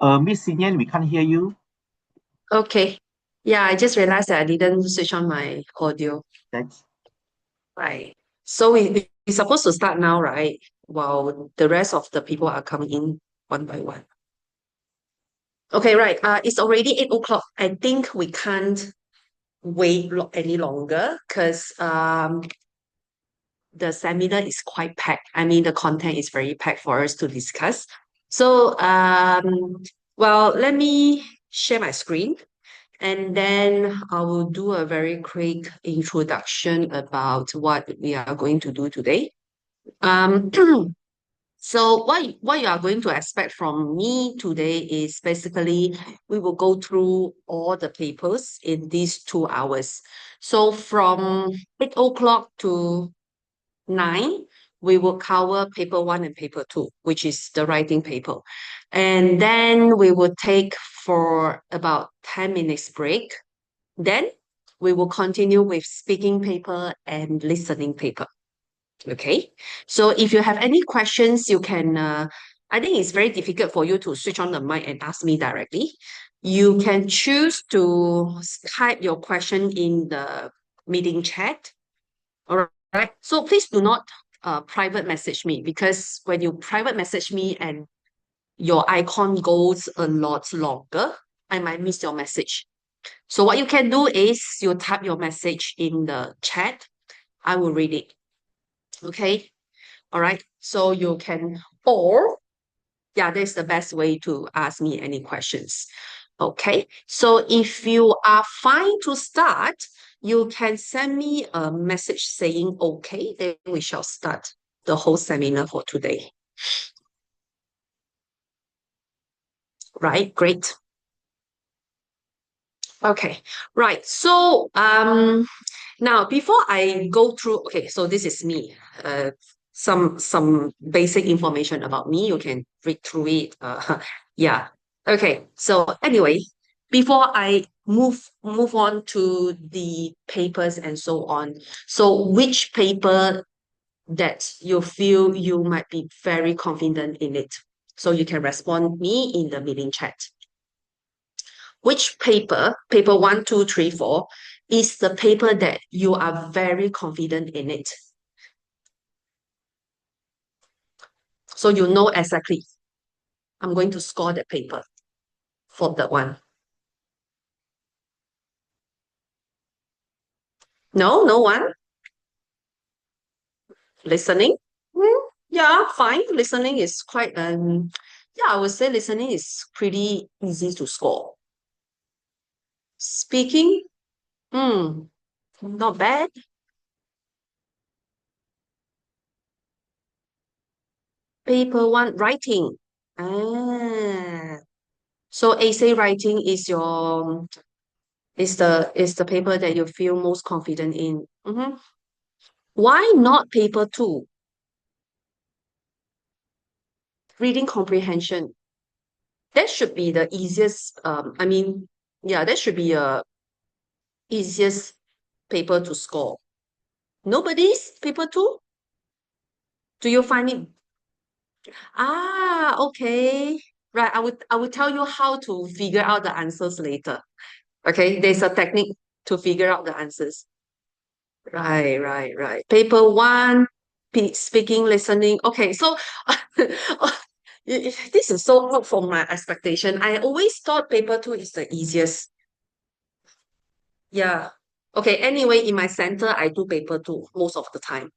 Miss Sinian, we can't hear you. Okay. Yeah, I just realized that I didn't switch on my audio. That's Right. So we're supposed to start now, right? While the rest of the people are coming in one by one. Okay, right. It's already 8 o'clock. I think we can't wait any longer because the seminar is quite packed. I mean, the content is very packed for us to discuss. So well, let me share my screen. And then I will do a very quick introduction about what we are going to do today. Um, so what you are going to expect from me today is basically we will go through all the papers in these 2 hours. So from 8 o'clock to 9, we will cover paper one and paper two, which is the writing paper. And then we will take for about 10 minutes break. Then we will continue with speaking paper and listening paper. Okay. So if you have any questions, you can, I think it's very difficult for you to switch on the mic and ask me directly. You can choose to type your question in the meeting chat. All right. So please do not private message me because when you private message me and your icon goes a lot longer, I might miss your message. So what you can do is you type your message in the chat. I will read it. Okay. All right. So you can, or yeah, that's the best way to ask me any questions. Okay. So if you are fine to start, you can send me a message saying okay, then we shall start the whole seminar for today. Right. Great. Okay. Right. So now, before I go through, okay, so this is me. Some basic information about me. You can read through it. Yeah. Okay. So anyway, before I move on to the papers and so on. So which paper that you feel you might be very confident in it? So you can respond me in the meeting chat. Which paper, paper one, two, three, four, is the paper that you are very confident in it? So you know exactly, I'm going to score that paper for that one. No, no one? Listening? Yeah, fine. Listening is quite, yeah, I would say listening is pretty easy to score. Speaking? Hmm, not bad. Paper one, writing. Ah, so essay writing is your is the paper that you feel most confident in. Mhm. Why not paper two? Reading comprehension. That should be the easiest. I mean, yeah, that should be a easiest paper to score. Nobody's paper two? Do you find it? Ah, okay. Right. I will tell you how to figure out the answers later. Okay, there's a technique to figure out the answers. Right, right, right. Paper one, speaking, listening. Okay, so this is so out from my expectation. I always thought paper two is the easiest. Yeah. Okay, anyway, in my center, I do paper two most of the time.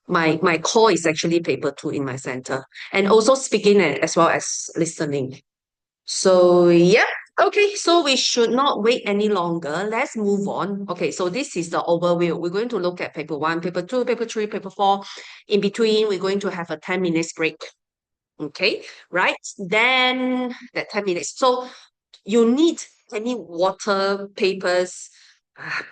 My core is actually paper two in my center, and also speaking as well as listening. So yeah, okay, so we should not wait any longer. Let's move on. Okay, so this is the overview. We're going to look at paper one, paper two, paper three, paper four. In between, we're going to have a 10 minutes break. Okay, right? Then that 10 minutes. So you need any water, papers,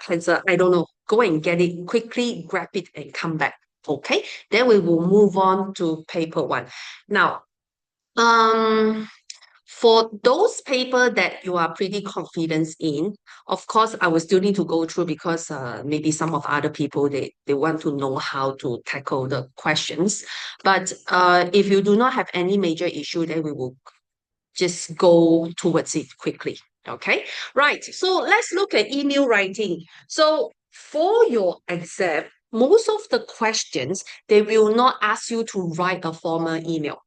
pencil, I don't know. Go and get it quickly, grab it and come back. Okay, then we will move on to paper one. Now, um, for those paper that you are pretty confident in, of course, I will still need to go through because maybe some of other people they want to know how to tackle the questions. But if you do not have any major issue, then we will. just go towards it quickly. Okay, right. So let's look at email writing. So for your exam, most of the questions, they will not ask you to write a formal email,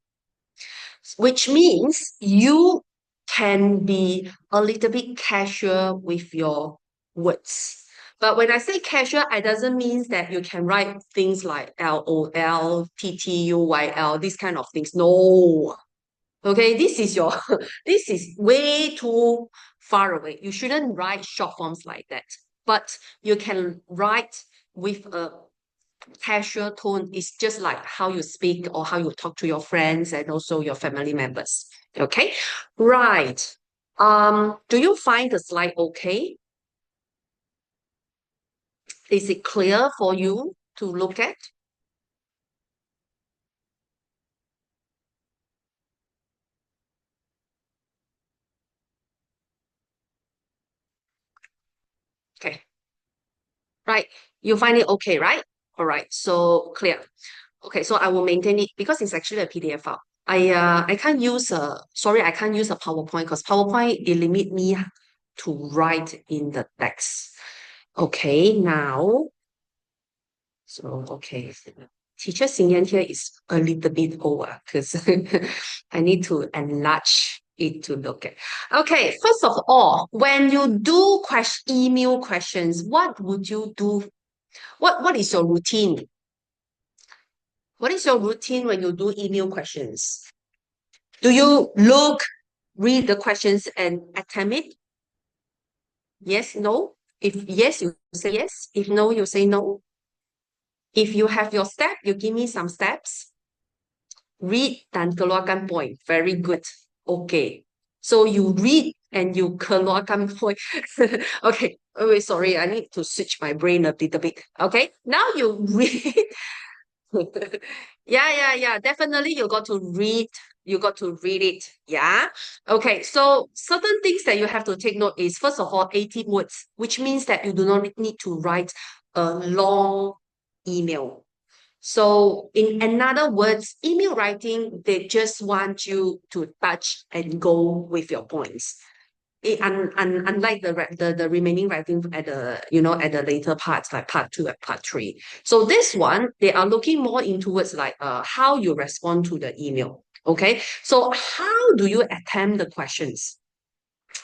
which means you can be a little bit casual with your words. But when I say casual, it doesn't mean that you can write things like LOL, TTUYL, these kind of things. No. Okay, this is your this is way too far away. You shouldn't write short forms like that. But you can write with a casual tone. It's just like how you speak or how you talk to your friends and also your family members. Okay, right. Do you find the slide okay? Is it clear for you to look at? Okay, right. You find it okay, right? All right, so clear. Okay, so I will maintain it because it's actually a PDF file. I can't use I can't use a PowerPoint because PowerPoint it limit me to write in the text. Okay, now okay. Teacher Xingyan here is a little bit over because I need to enlarge it to look at. Okay, first of all, when you do email questions, what would you do? What is your routine? What is your routine when you do email questions? Do you read the questions and attempt it? Yes, no? If yes, you say yes. If no, you say no. If you have your step, you give me some steps. Read dan keluarkan point. Very good. Okay. So you read and you keluarkan point. Okay. Oh, wait, sorry. I need to switch my brain a little bit. Okay. Now you read. Yeah. Definitely you got to read. You got to read it. Yeah. Okay. So certain things that you have to take note is first of all, 18 words, which means that you do not need to write a long email. So in another words, email writing, they just want you to touch and go with your points. Unlike the remaining writing at the later parts like part 2 and part 3. So this one they are looking more into towards like how you respond to the email. Okay, so how do you attempt the questions?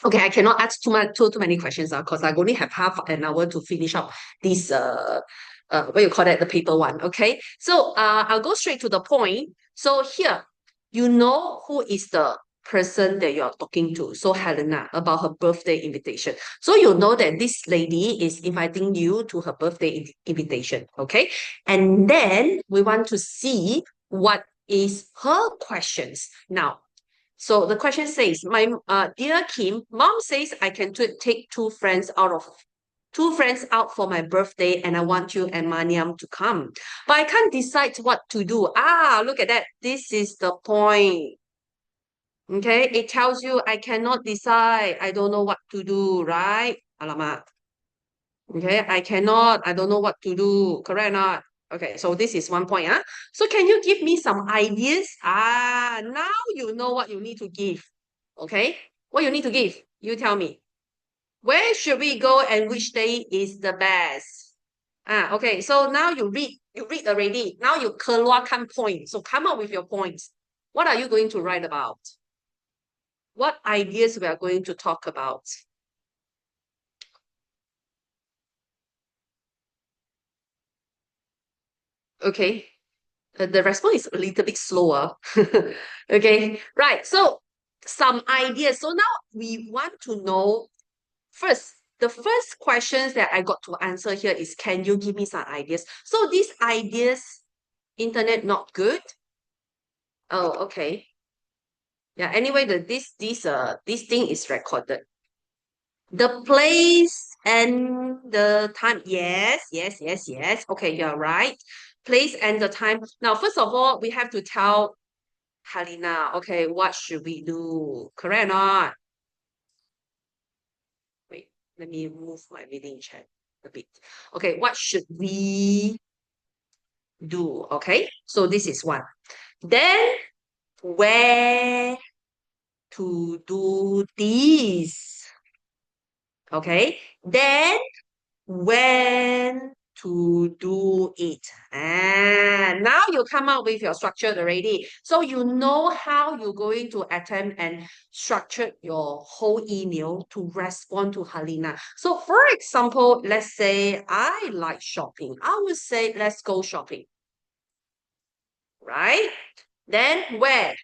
Okay, I cannot ask too many questions because I only have half an hour to finish up this what you call that, the paper one. Okay, so I'll go straight to the point. So here, you know who is the person that you're talking to. So Helena, about her birthday invitation. So you know that this lady is inviting you to her birthday invitation. Okay, and then we want to see what is her questions. Now, so the question says, my dear Kim, mom says I can take two friends out for my birthday and I want you and Maniam to come. But I can't decide what to do. Ah, look at that. This is the point. Okay, it tells you I cannot decide. I don't know what to do, right? Alamak. Okay, I don't know what to do. Correct or not? Okay, so this is one point. Huh? So can you give me some ideas? Ah, now you know what you need to give. Okay, what you need to give? You tell me. Where should we go and which day is the best? Ah, okay, so now you read already. Now you keluarkan points. So come up with your points. What are you going to write about? What ideas we are going to talk about? Okay, the response is a little bit slower. Okay, right. So some ideas. So now we want to know first. The first questions that I got to answer here is, can you give me some ideas? So these ideas, internet not good. Oh, okay. Yeah. Anyway, this thing is recorded. The place and the time. Yes. Okay, you're right. Place and the time. Now, first of all, we have to tell Halina, okay, what should we do? Correct or not? Wait, let me move my reading chat a bit. Okay, what should we do? Okay, so this is one. Then where to do this. Okay, then when to do it. Now you come up with your structure already. So you know how you're going to attempt and structure your whole email to respond to Helena. So for example, let's say I like shopping. I would say, let's go shopping. Right? Then where?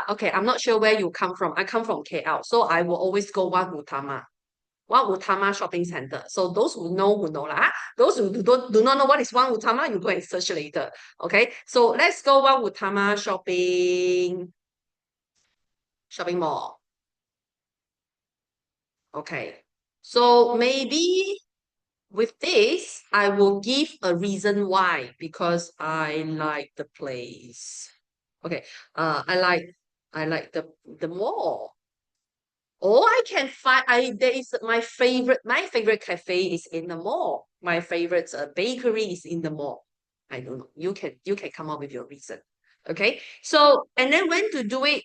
Okay, I'm not sure where you come from. I come from KL. So I will always go One Utama. One Utama Shopping Center. So those who know lah. Those who do not know what is One Utama, you go and search later. Okay. So let's go One Utama shopping mall. Okay. So maybe with this, I will give a reason why, because I like the place. Okay. I like the mall. Or I can find there is my favorite cafe is in the mall. My favorite bakery is in the mall. I don't know. You can come up with your reason. Okay. So and then when to do it?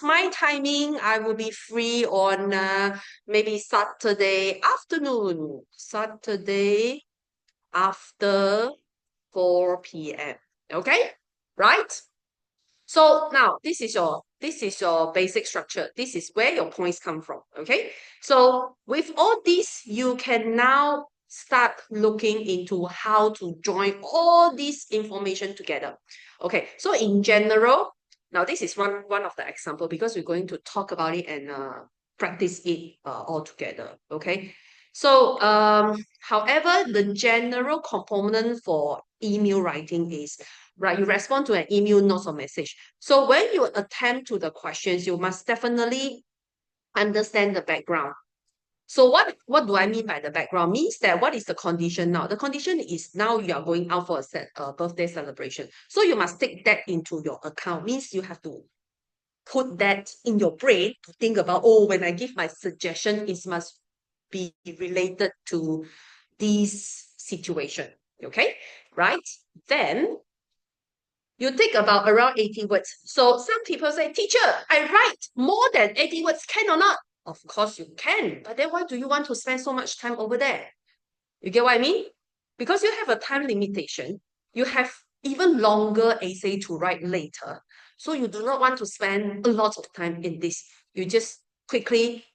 My timing, I will be free on maybe Saturday afternoon. Saturday after 4 p.m. Okay? Right? So now this is your basic structure. This is where your points come from. Okay. So with all this, you can now start looking into how to join all this information together. Okay. So in general, now this is one of the example because we're going to talk about it and practice it all together. Okay. So however, the general component for email writing is right, you respond to an email, notes, or message. So when you attempt to the questions, you must definitely understand the background. So what do I mean by the background? Means that what is the condition now? The condition is now you are going out for a birthday celebration. So you must take that into your account. Means you have to put that in your brain to think about, oh, when I give my suggestion, it must be related to this situation. Okay, right? Then you think about around 80 words. So some people say, teacher, I write more than 80 words. Can or not? Of course you can. But then why do you want to spend so much time over there? You get what I mean? Because you have a time limitation. You have even longer essay to write later. So you do not want to spend a lot of time in this. You just quickly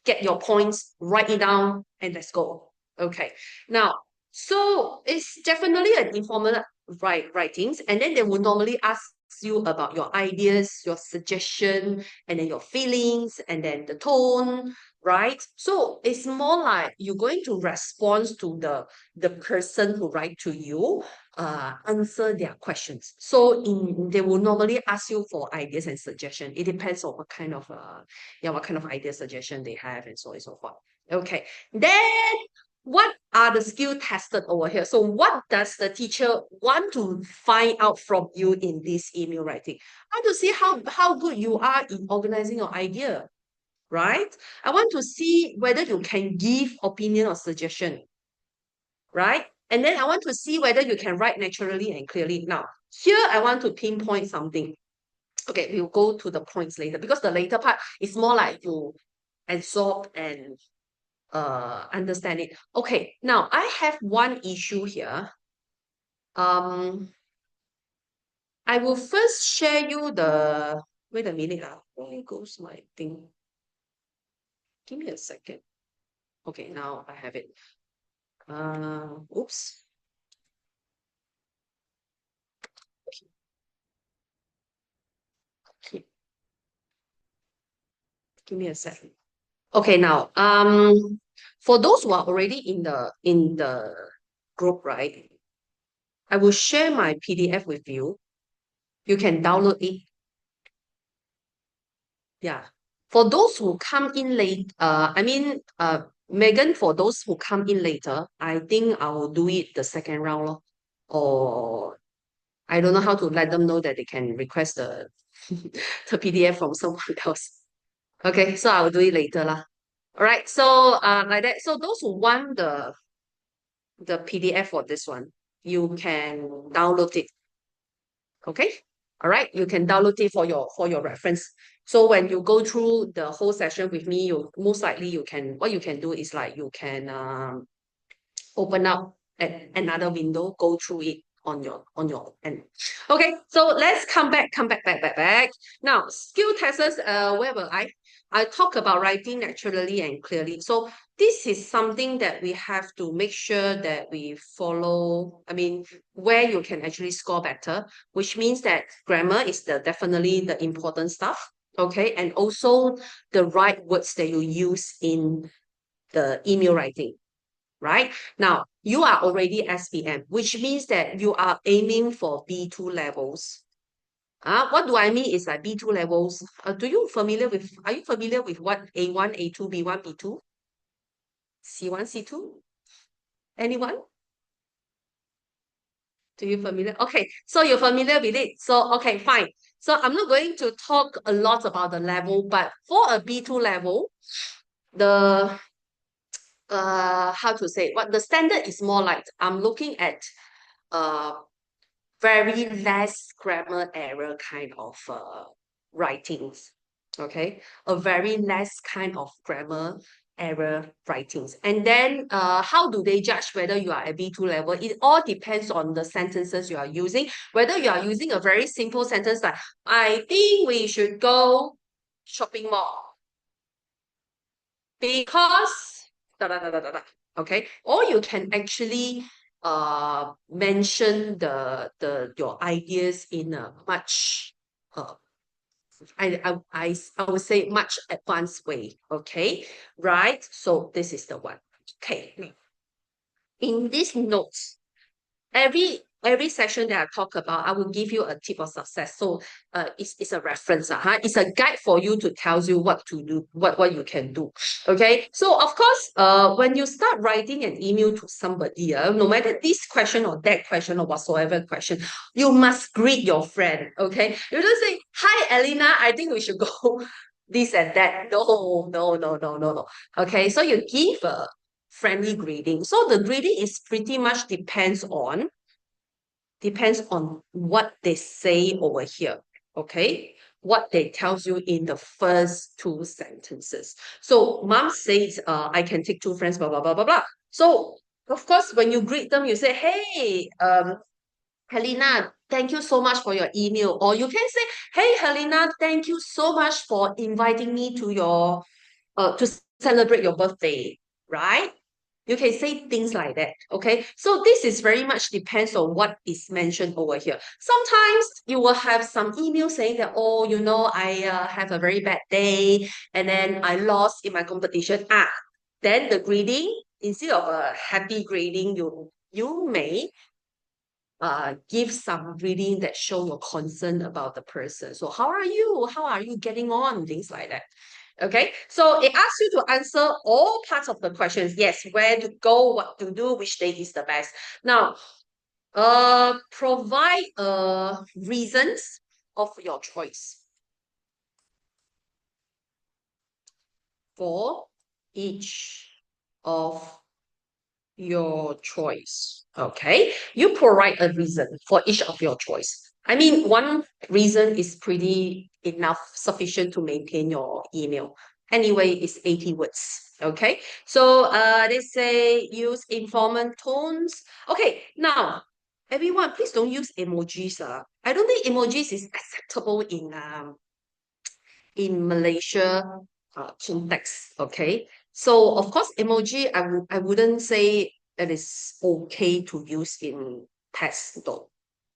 get your points, write it down, and let's go. Okay. Now, so it's definitely an informal writings, and then they will normally ask you about your ideas, your suggestion, and then your feelings, and then the tone, right? So it's more like you're going to respond to the person who write to you, answer their questions. So they will normally ask you for ideas and suggestion. It depends on what kind of idea suggestion they have and so on and so forth. Okay. Then what are the skill tested over here? So what does the teacher want to find out from you in this email writing? I want to see how good you are in organizing your idea, right? I want to see whether you can give opinion or suggestion, right? And then I want to see whether you can write naturally and clearly. Now, here I want to pinpoint something. Okay, we'll go to the points later because the later part is more like you absorb and understand it. Okay, now I have one issue here. I will first share you the, wait a minute, where goes my thing? Give me a second. Okay, now I have it. Oops. Okay. Give me a second. Okay, now for those who are already in the group, right? I will share my PDF with you. You can download it. Yeah. For those who come in late, Megan, for those who come in later, I think I will do it the second round lor. Or I don't know how to let them know that they can request the the PDF from someone else. Okay, so I will do it later lah. All right, so like that. So those who want the PDF for this one, you can download it. Okay. All right, you can download it for your reference. So when you go through the whole session with me, you most likely you can what you can do is like you can open up another window, go through it on your end. Okay, so let's come back. Now, skill tests, where will I? I talk about writing naturally and clearly. So this is something that we have to make sure that we follow. I mean, where you can actually score better, which means that grammar is definitely the important stuff. Okay, and also the right words that you use in the email writing, right? Now, you are already SPM, which means that you are aiming for B2 levels. What do I mean is like B2 levels? Are you familiar with what A1, A2, B1, B2, C1, C2? Anyone? Do you familiar? Okay, so you're familiar with it. So, okay, fine. So I'm not going to talk a lot about the level, but for a B2 level, the how to say what the standard is more like I'm looking at uh very less grammar error kind of writings. Okay, a very less kind of grammar error writings. And then how do they judge whether you are at B2 level? It all depends on the sentences you are using. Whether you are using a very simple sentence like, I think we should go shopping mall because da, da, da, da, da, da. Okay, or you can actually mention your ideas in a much I would say much advanced way. Okay, right? So this is the one. Okay, in these notes, every session that I talk about, I will give you a tip of success. So it's a reference. It's a guide for you to tell you what to do, what you can do. Okay. So of course, when you start writing an email to somebody, no matter this question or that question or whatsoever question, you must greet your friend. Okay. You don't say, hi Elena, I think we should go this and that. No. Okay. So you give a friendly greeting. So the greeting is pretty much depends on what they say over here. Okay, what they tells you in the first two sentences. So mom says, I can take two friends, blah blah blah blah blah. So of course, when you greet them, you say, hey, Helena, thank you so much for your email. Or you can say, hey, Helena, thank you so much for inviting me to your to celebrate your birthday, right? You can say things like that, okay? So this is very much depends on what is mentioned over here. Sometimes you will have some email saying that, oh, I have a very bad day and then I lost in my competition. Then the grading, instead of a happy grading, you may give some reading that show your concern about the person. So how are you? How are you getting on? Things like that. Okay, so it asks you to answer all parts of the questions. Yes, where to go, what to do, which day is the best. Now, provide reasons of your choice for each of your choice. Okay, you provide a reason for each of your choice. I mean, one reason is pretty enough, sufficient to maintain your email. Anyway, it's 80 words. Okay, so they say use informal tones. Okay, now everyone, please don't use emojis. I don't think emojis is acceptable in Malaysia context. Okay, so of course, emoji I wouldn't say it is okay to use in text though.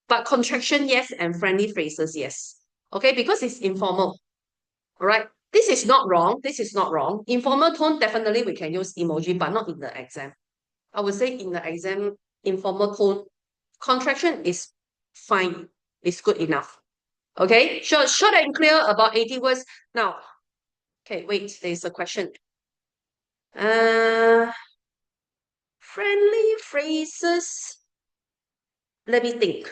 But contraction, yes, and friendly phrases, yes. Okay, because it's informal. All right. This is not wrong. This is not wrong. Informal tone, definitely we can use emoji, but not in the exam. I would say in the exam, informal tone, contraction is fine. It's good enough. Okay, short and clear about 80 words. Now, okay, wait, there's a question. Uh, friendly phrases. Let me think.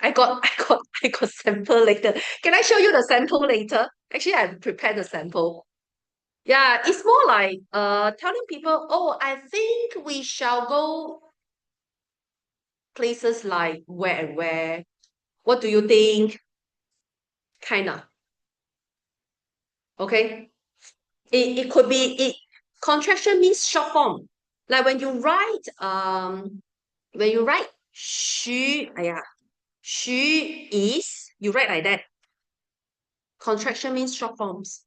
I got sample later. Can I show you the sample later? Actually, I prepared the sample. Yeah, it's more like telling people, oh, I think we shall go. places like where and where. What do you think? Kinda. Okay. It could be it contraction means short form. Like when you write 徐 is, you write like that. Contraction means short forms.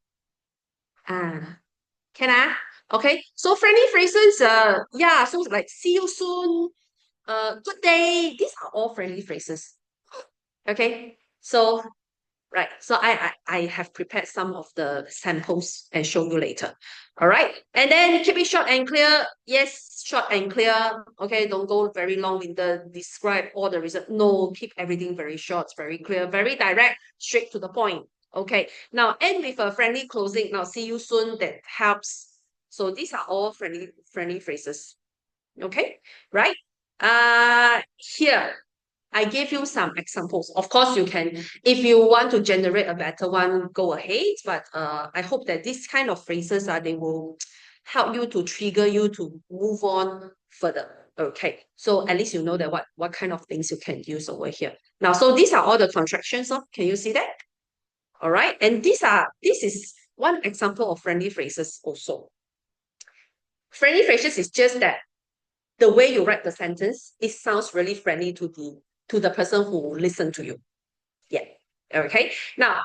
Ah, can I? Okay. So friendly phrases, yeah, so like see you soon, good day. These are all friendly phrases. Okay. So right. So I have prepared some of the samples and show you later. All right. And then keep it short and clear. Yes, short and clear. Okay. Don't go very long in the describe all the reason. No, keep everything very short, very clear, very direct, straight to the point. Okay. Now end with a friendly closing. Now see you soon. That helps. So these are all friendly phrases. Okay. Right. Here I gave you some examples. Of course, you can, if you want to generate a better one, go ahead. But I hope that this kind of phrases they will help you to trigger you to move on further. Okay, so at least you know that what kind of things you can use over here. Now, so these are all the contractions of. Can you see that? All right, and this is one example of friendly phrases also. Friendly phrases is just that the way you write the sentence, it sounds really friendly to the person who listened to you. Yeah. Okay. Now,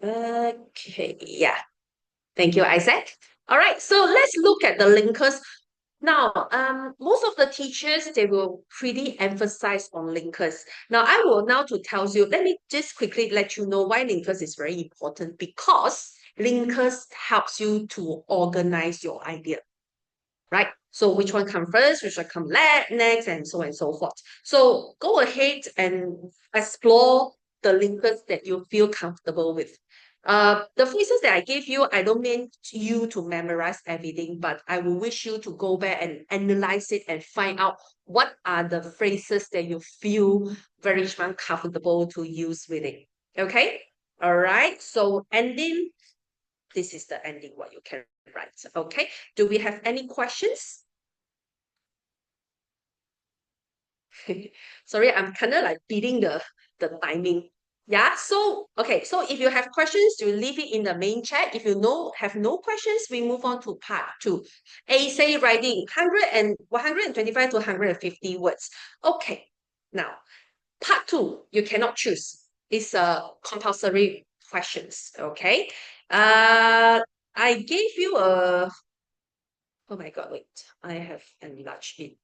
okay. Yeah. Thank you, Isaac. All right. So let's look at the linkers. Now, most of the teachers, they will pretty emphasize on linkers. Now, I will now to tell you, let me just quickly let you know why linkers is very important because linkers helps you to organize your idea, right? So which one come first, which one come next, and so on and so forth. So go ahead and explore the linkers that you feel comfortable with. The phrases that I gave you, I don't mean you to memorize everything, but I will wish you to go back and analyze it and find out what are the phrases that you feel very much comfortable to use with it. Okay? All right. So ending, this is the ending what you can write. Okay. Do we have any questions? Sorry, I'm kind of like beating the timing. Yeah, so okay, so if you have questions, you leave it in the main chat. If you have no questions, we move on to part two. Essay writing, 125 to 150 words. Okay, now part two, you cannot choose. It's compulsory questions. Okay. I gave you a Oh my God, wait, I have enlarged it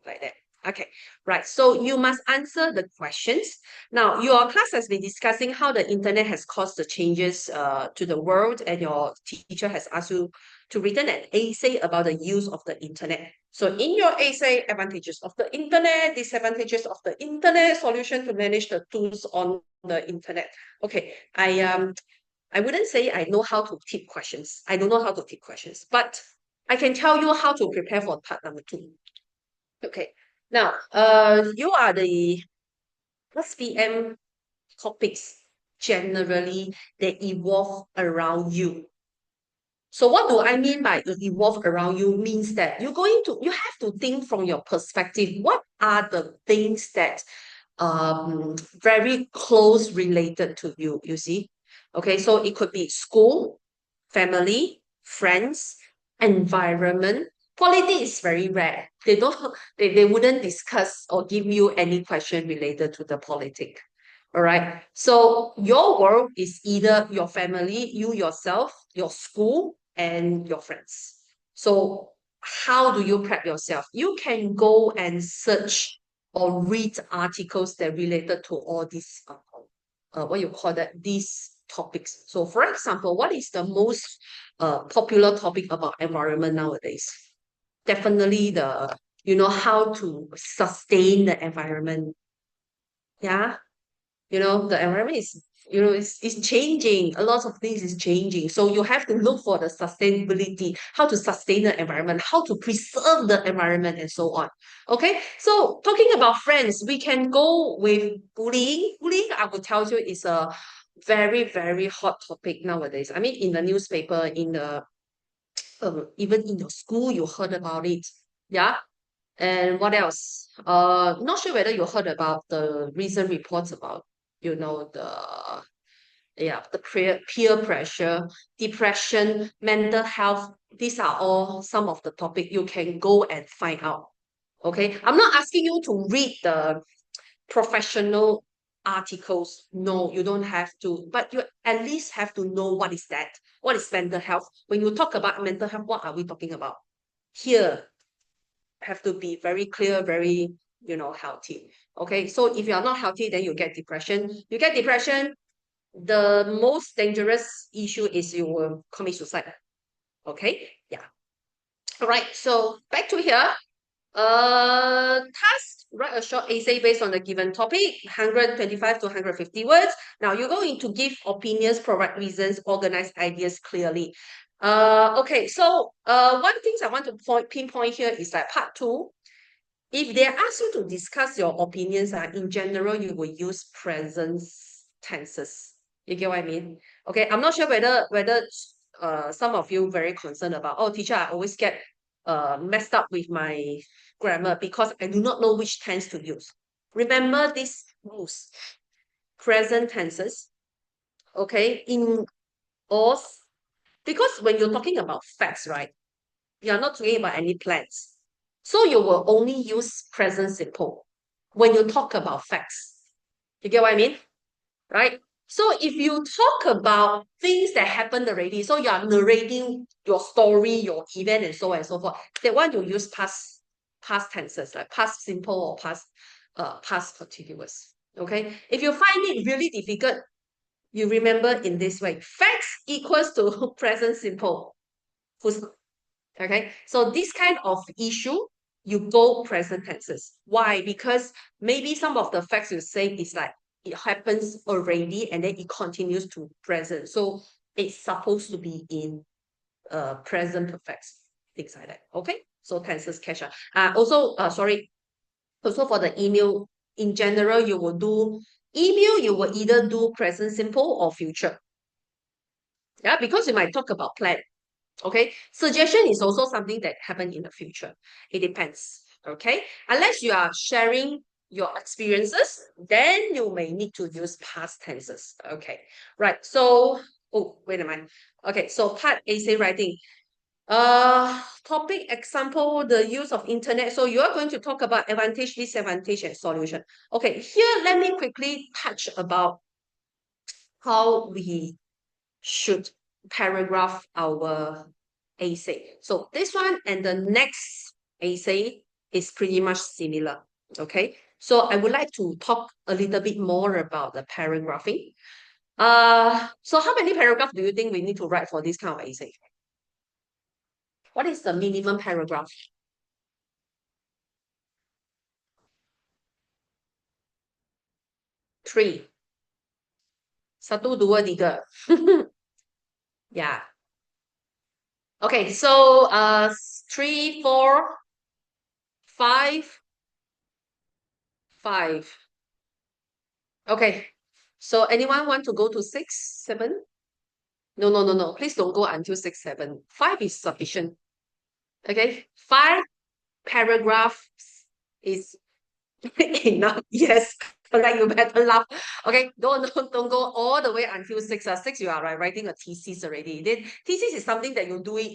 like that. Okay, right. So you must answer the questions. Now, your class has been discussing how the internet has caused the changes to the world, and your teacher has asked you to write an essay about the use of the internet. So in your essay, advantages of the internet, disadvantages of the internet, solution to manage the tools on the internet. Okay, I wouldn't say I know how to tip questions. I don't know how to tip questions, but I can tell you how to prepare for part number two. Okay. Now, you are the SPM topics generally that evolve around you. So what do I mean by evolve around you means that you have to think from your perspective, what are the things that very close related to you, you see? Okay, so it could be school, family, friends, environment. Politics is very rare. They don't they wouldn't discuss or give you any question related to the politic. All right. So your world is either your family, you yourself, your school, and your friends. So how do you prep yourself? You can go and search or read articles that related to all these what you call that, these topics. So for example, what is the most popular topic about environment nowadays? Definitely how to sustain the environment. Yeah, the environment is is changing. A lot of things is changing, so you have to look for the sustainability, how to sustain the environment, how to preserve the environment, and so on. Okay, so talking about friends, we can go with bullying. I will tell you, is a very, very hot topic nowadays. I mean, in the newspaper, in the even in your school, you heard about it. Yeah. And what else? Not sure whether you heard about the recent reports about, the peer pressure, depression, mental health. These are all some of the topic you can go and find out. Okay, I'm not asking you to read the professional articles. No, you don't have to, but you at least have to know what is that. What is mental health? When you talk about mental health, what are we talking about? Here, have to be very clear, very, healthy. Okay, so if you are not healthy, then you get depression. You get depression, the most dangerous issue is you will commit suicide. Okay, yeah. All right, so back to here. Task, write a short essay based on the given topic, 125 to 150 words. Now you're going to give opinions, provide reasons, organize ideas clearly. Okay, so one thing I want to pinpoint here is that part two. If they ask you to discuss your opinions, in general, you will use present tenses. You get what I mean? Okay, I'm not sure whether some of you very concerned about, oh, teacher, I always get messed up with my grammar because I do not know which tense to use. Remember these rules. Present tenses, okay, in all, because when you're talking about facts, right, you're not talking about any plans. So you will only use present simple when you talk about facts. You get what I mean? Right? So if you talk about things that happened already, so you are narrating your story, your event, and so on and so forth, that one you use past tenses, like past simple or past continuous. Okay. If you find it really difficult, you remember in this way: facts equals to present simple. Okay, so this kind of issue, you go present tenses. Why? Because maybe some of the facts you say is like it happens already and then it continues to present. So it's supposed to be in present perfect, things like that. Okay, so tenses catch up. Also for the email, in general, you will do email, you will either do present simple or future. Yeah, because you might talk about plan. Okay, suggestion is also something that happen in the future. It depends. Okay, unless you are sharing your experiences, then you may need to use past tenses. Okay, right. So, oh, wait a minute. Okay, so part essay writing. Topic example, the use of internet. So you are going to talk about advantage, disadvantage, and solution. Okay, here let me quickly touch about how we should paragraph our essay. So this one and the next essay is pretty much similar. Okay, so I would like to talk a little bit more about the paragraphing. So how many paragraphs do you think we need to write for this kind of essay? What is the minimum paragraph? 3. Satu, dua, tiga. Yeah. Okay, so 3, 4, 5, 5. Okay. So anyone want to go to 6, 7? No, no, no, no. Please don't go until 6, 7. 5 is sufficient. Okay. 5 paragraphs is enough. Yes. Correct. You better laugh. Okay. Don't go all the way until 6. 6, you are writing a thesis already. Then thesis is something that you do it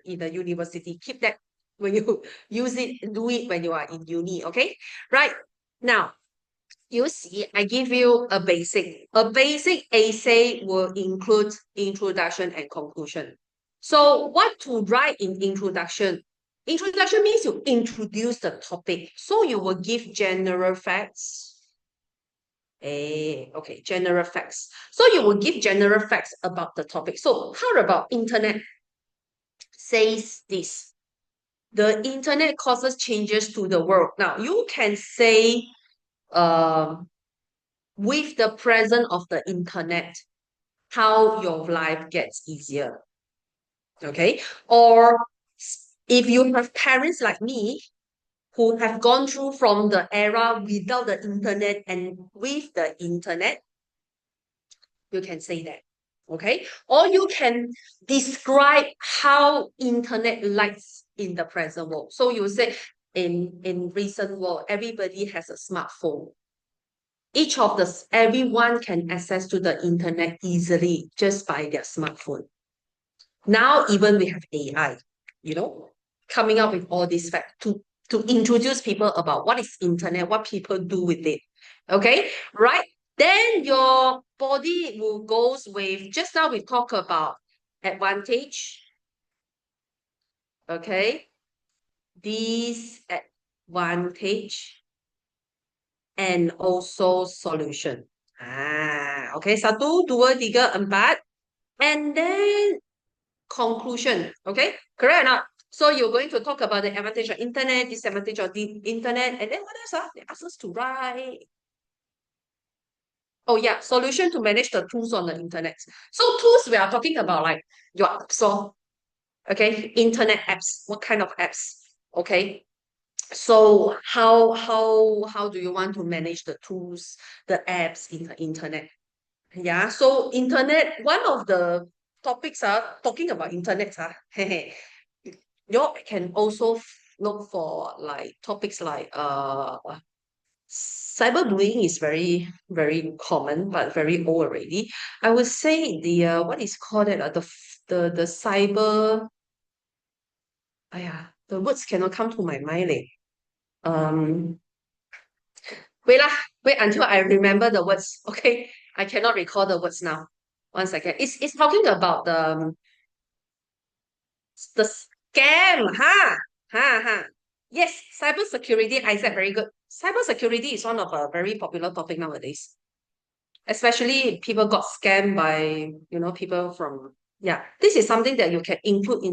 in the university. Keep that when you use it, do it when you are in uni. Okay. Right. Now, you see, I give you a basic. A basic essay will include introduction and conclusion. So what to write in introduction? Introduction means you introduce the topic. So you will give general facts. Okay, general facts. So you will give general facts about the topic. So how about internet? Says this. The internet causes changes to the world. Now you can say with the presence of the internet, how your life gets easier. Okay. Or if you have parents like me who have gone through from the era without the internet and with the internet, you can say that. Okay. Or you can describe how internet lights in the present world. So you say in recent world, everybody has a smartphone. Everyone can access to the internet easily just by their smartphone. Now even we have AI, coming up with all these facts to introduce people about what is internet, what people do with it. Okay, right? Then your body will goes with, just now we talk about advantage. Okay, disadvantage and also solution. Okay, satu, dua, tiga, empat. And then conclusion. Okay, correct or not? So you're going to talk about the advantage of internet, disadvantage of the internet, and then what else? They ask us to write. Oh yeah, solution to manage the tools on the internet. So tools, we are talking about like your apps, okay, internet apps. What kind of apps? Okay. So how do you want to manage the tools, the apps in the internet? Yeah, so internet, one of the topics are talking about internet. You can also look for like topics like cyberbullying is very, very common, but very old already. I would say the what is called it, the cyber, the words cannot come to my mind. Um, wait until I remember the words. Okay, I cannot recall the words now. One second. It's talking about the scam. Ha. Yes, cybersecurity. I said very good. Cybersecurity is one of a very popular topic nowadays. Especially people got scammed by, people from, yeah. This is something that you can include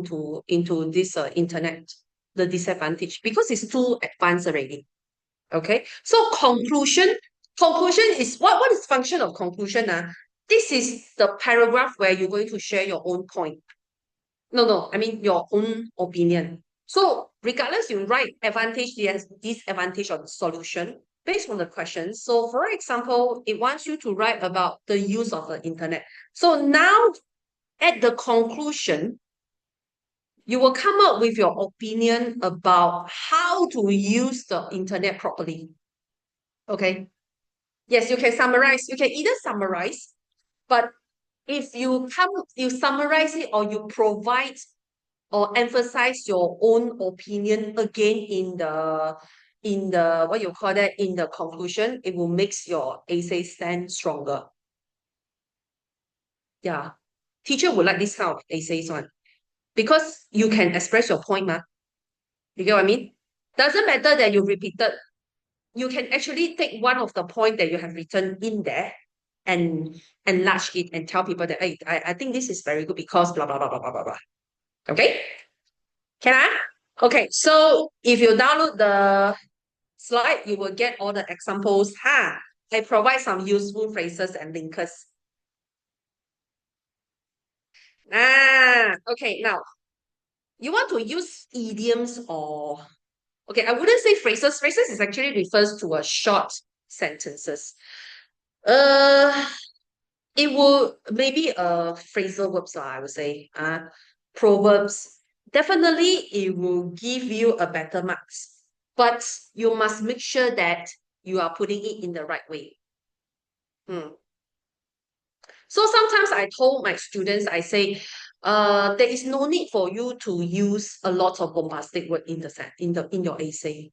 into this internet, the disadvantage, because it's too advanced already. Okay, so conclusion is what is function of conclusion? This is the paragraph where you're going to share your own point. No, I mean your own opinion. So regardless, you write advantage, disadvantage, or solution based on the question. So for example, it wants you to write about the use of the internet. So now at the conclusion, you will come up with your opinion about how to use the internet properly. Okay. Yes, you can summarize. You can either summarize, but if you summarize it or you provide or emphasize your own opinion again in the what you call that, in the conclusion, it will make your essay stand stronger. Yeah. Teacher would like this kind of essays one. Because you can express your point, ma. You get what I mean? Doesn't matter that you repeated. You can actually take one of the point that you have written in there and enlarge it and tell people that, hey, I think this is very good because blah, blah, blah, blah, blah, blah, blah. Okay? Can I? Okay, so if you download the slide, you will get all the examples. I provide some useful phrases and linkers. Okay, now, you want to use idioms or... Okay, I wouldn't say phrases. Phrases is actually refers to a short sentences. It will maybe phrasal verbs, I would say. Proverbs. Definitely, it will give you a better marks. But you must make sure that you are putting it in the right way. So sometimes I told my students, I say, there is no need for you to use a lot of bombastic word in your essay.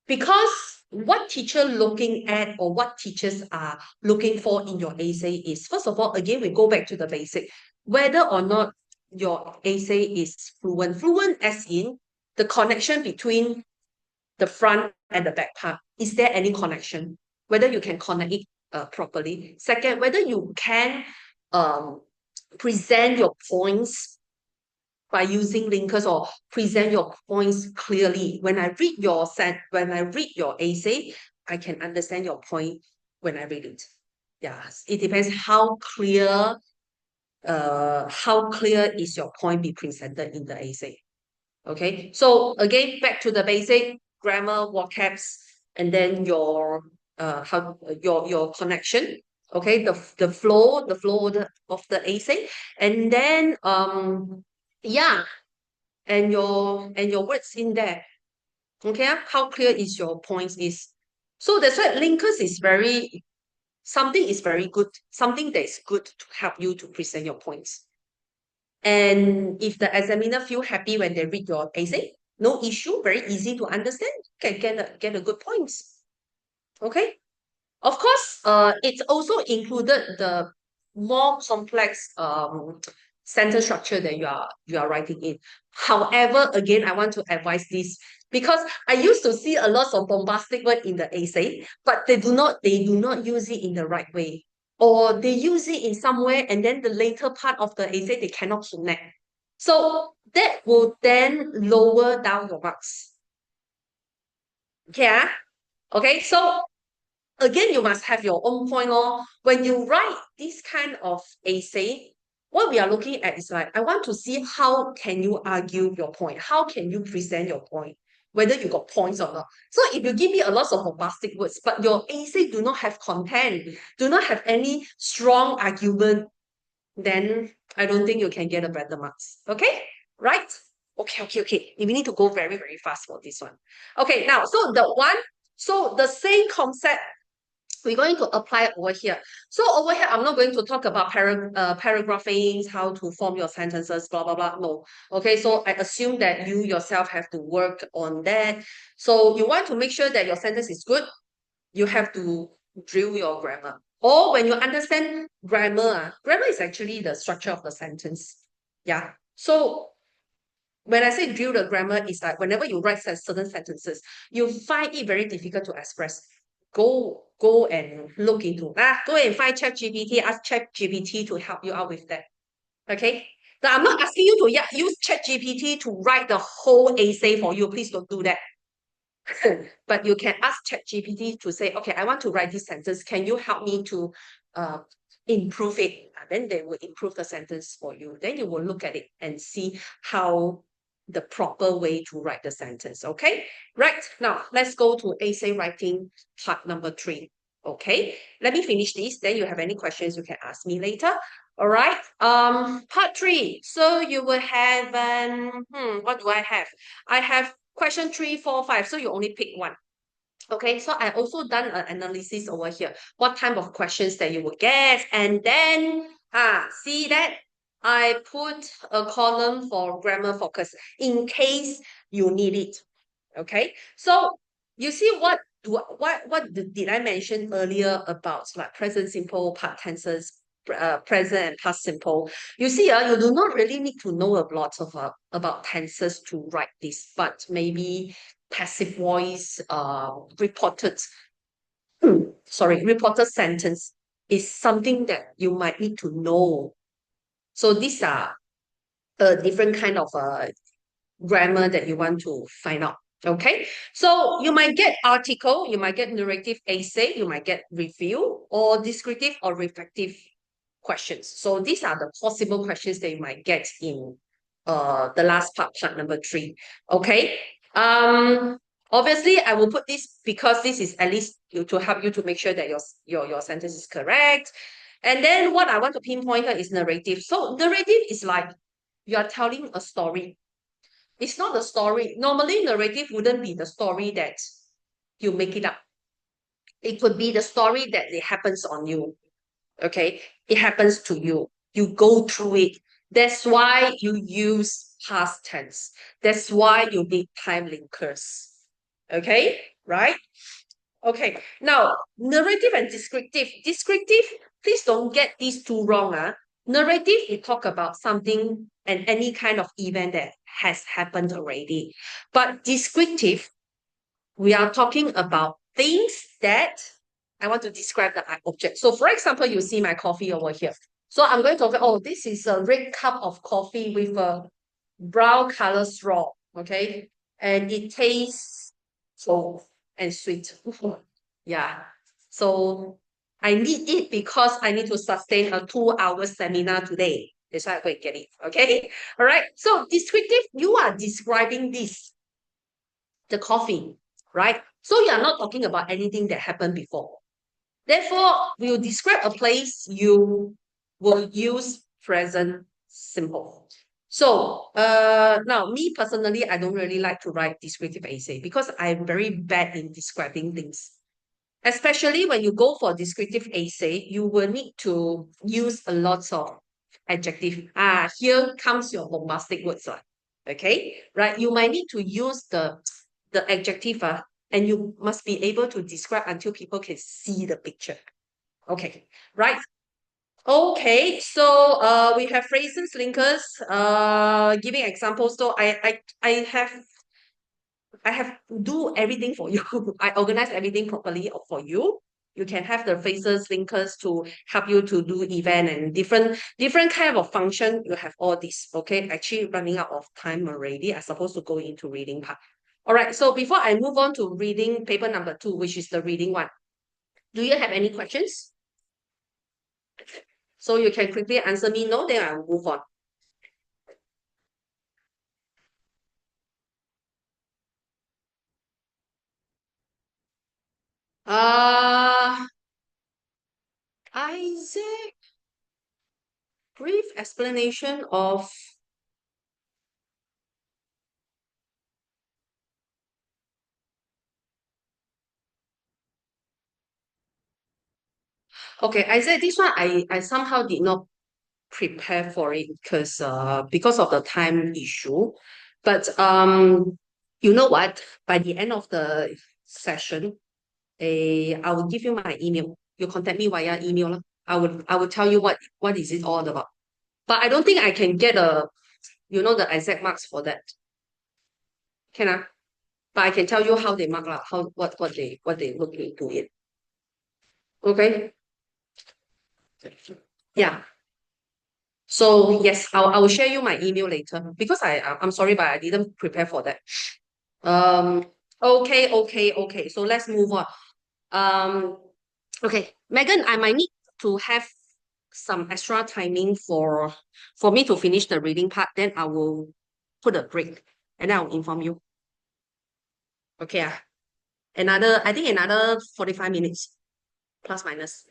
Because what teacher looking at or what teachers are looking for in your essay is, first of all, again, we go back to the basic, whether or not your essay is fluent. Fluent as in the connection between the front and the back part. Is there any connection? Whether you can connect it properly. Second, whether you can present your points by using linkers or present your points clearly. When I read your essay, I can understand your point when I read it. Yes, it depends how clear is your point be presented in the essay. Okay, so again, back to the basic grammar, vocabs, and then your connection. Okay, the flow of the essay, and then yeah, and your words in there. Okay, how clear is your points is. So that's why linkers is something is very good, something that is good to help you to present your points. And if the examiner feel happy when they read your essay, no issue, very easy to understand, can get a good points. Okay. Of course, it's also included the more complex sentence structure that you are writing in. However, again, I want to advise this because I used to see a lot of bombastic word in the essay, but they do not use it in the right way. Or they use it in somewhere and then the later part of the essay they cannot connect. So that will then lower down your marks. Okay, okay, so again, you must have your own point. When you write this kind of essay, what we are looking at is like, I want to see how can you argue your point? How can you present your point? Whether you got points or not. So if you give me a lot of bombastic words, but your essay do not have content, do not have any strong argument, then I don't think you can get a better marks. Okay? Right? Okay. We need to go very, very fast for this one. Okay, now, so the same concept we're going to apply over here. So over here, I'm not going to talk about paragraphing, how to form your sentences, blah, blah, blah. No. Okay, so I assume that you yourself have to work on that. So you want to make sure that your sentence is good, you have to drill your grammar. Or when you understand grammar, grammar is actually the structure of the sentence. Yeah. So when I say drill the grammar, it's like whenever you write certain sentences, you find it very difficult to express. Go and look into go and find ChatGPT, ask ChatGPT to help you out with that. Okay. Now I'm not asking you to use ChatGPT to write the whole essay for you. Please don't do that. But you can ask ChatGPT to say, okay, I want to write this sentence. Can you help me to improve it? Then they will improve the sentence for you. Then you will look at it and see how the proper way to write the sentence. Okay, right now let's go to essay writing part number 3. Okay, let me finish this. Then you have any questions, you can ask me later. All right. Part 3. So you will have what do I have? I have question 3, 4, 5. So you only pick one. Okay, so I also done an analysis over here. What type of questions that you will get, and then see that I put a column for grammar focus in case you need it. Okay, so you see did I mention earlier about like present simple, past tenses, present and past simple? You see, you do not really need to know a lot of about tenses to write this, but maybe passive voice, reported sentence is something that you might need to know. So these are a different kind of grammar that you want to find out. Okay, so you might get article, you might get narrative essay, you might get review, or descriptive or reflective questions. So these are the possible questions that you might get in the last part number 3. Okay. Obviously I will put this because this is at least to help you to make sure that your sentence is correct. And then what I want to pinpoint here is narrative. So narrative is like you are telling a story. It's not the story. Normally, narrative wouldn't be the story that you make it up. It could be the story that it happens on you. Okay, it happens to you. You go through it. That's why you use past tense. That's why you need time linkers. Okay, right? Okay, now narrative and descriptive. Descriptive, please don't get these two wrong. Narrative, we talk about something and any kind of event that has happened already. But descriptive, we are talking about things that I want to describe the object. So for example, you see my coffee over here. So I'm going to say, oh, this is a red cup of coffee with a brown color straw. Okay. And it tastes so and sweet. Yeah. So I need it because I need to sustain a 2-hour seminar today. That's why I go and get it. Okay. All right. So descriptive, you are describing this, the coffee, right? So you are not talking about anything that happened before. Therefore, when you describe a place, you will use present simple. So, now me personally, I don't really like to write descriptive essay because I'm very bad in describing things. Especially when you go for descriptive essay, you will need to use a lot of adjective. Here comes your bombastic words. Okay, right? You might need to use the adjective, and you must be able to describe until people can see the picture. Okay, right? Okay, so we have phrases, linkers, giving examples. So I have do everything for you. I organize everything properly for you. You can have the phrases, linkers to help you to do event and different kind of function. You have all this. Okay, actually running out of time already. I'm supposed to go into reading part. All right. So before I move on to reading paper number 2, which is the reading one, do you have any questions? So you can quickly answer me no, then I'll move on. Uh, Isaac, brief explanation of. Okay, Isaac, this one I somehow did not prepare for it because of the time issue. But you know what? By the end of the session, I will give you my email. You contact me via email lah. I will tell you what is it all about. But I don't think I can get the exact marks for that. Can I? But I can tell you how they mark lah, how what they look into it. Okay. Yeah. So yes, I will share you my email later because I'm sorry, but I didn't prepare for that. Um. Okay. So let's move on. Um. Okay, Megan, I might need to have some extra timing for me to finish the reading part. Then I will put a break and then I'll inform you. Okay. I think another 45 minutes plus minus.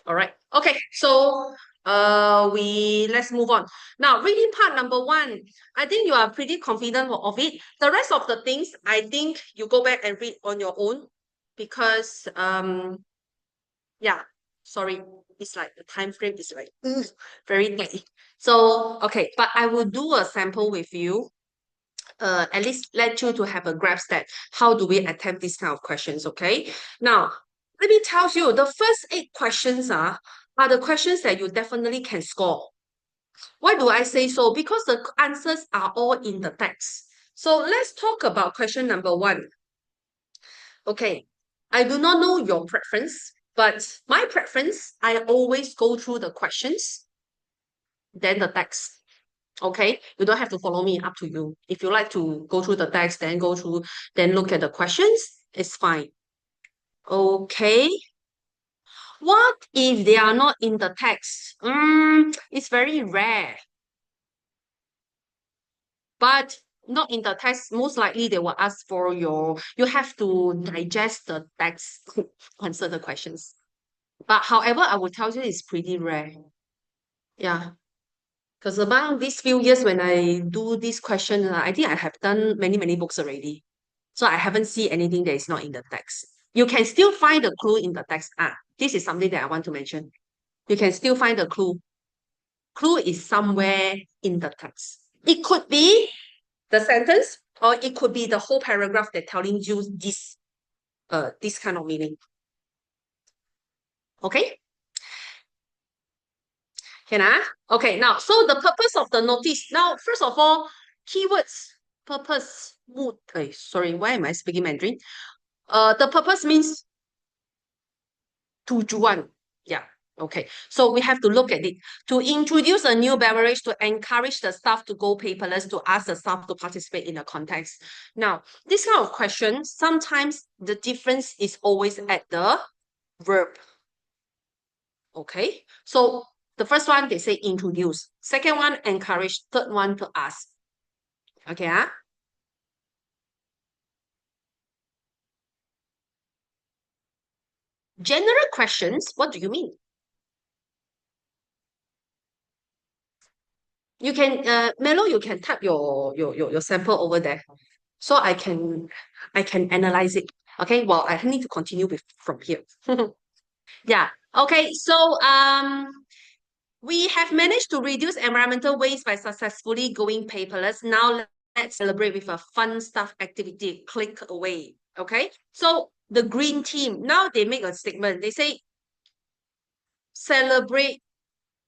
All right. Okay. So let's move on. Now, reading part number 1. I think you are pretty confident of it. The rest of the things, I think you go back and read on your own because yeah, sorry, it's like the time frame is like very tight. So okay, but I will do a sample with you. At least let you to have a grasp that how do we attempt these kind of questions, okay? Now, let me tell you, the first 8 questions are the questions that you definitely can score. Why do I say so? Because the answers are all in the text. So let's talk about question number 1. Okay, I do not know your preference, but my preference, I always go through the questions, then the text. Okay, you don't have to follow me, up to you. If you like to go through the text, then go through, then look at the questions, it's fine. Okay, what if they are not in the text? It's very rare. But not in the text, most likely they will ask for you have to digest the text, answer the questions. But however, I will tell you it's pretty rare. Yeah. Because among these few years when I do this question, I think I have done many books already. So I haven't seen anything that is not in the text. You can still find the clue in the text. This is something that I want to mention. You can still find the clue. Clue is somewhere in the text. It could be the sentence, or it could be the whole paragraph that telling you this kind of meaning. Okay? Can I? Okay, now, so the purpose of the notice. Now, first of all, keywords, purpose, mood. Sorry, why am I speaking Mandarin? The purpose means tujuan. Yeah. Okay. So we have to look at it. To introduce a new beverage, to encourage the staff to go paperless, to ask the staff to participate in a context. Now, this kind of question, sometimes the difference is always at the verb. Okay. So the first one, they say introduce. Second one, encourage. Third one, to ask. Okay. General questions, what do you mean? You can, Melo, you can type your sample over there. So I can analyze it. Okay, well, I need to continue with from here. Yeah. Okay, so we have managed to reduce environmental waste by successfully going paperless. Now let's celebrate with a fun stuff activity. Click away. Okay. So the green team, now they make a statement. They say celebrate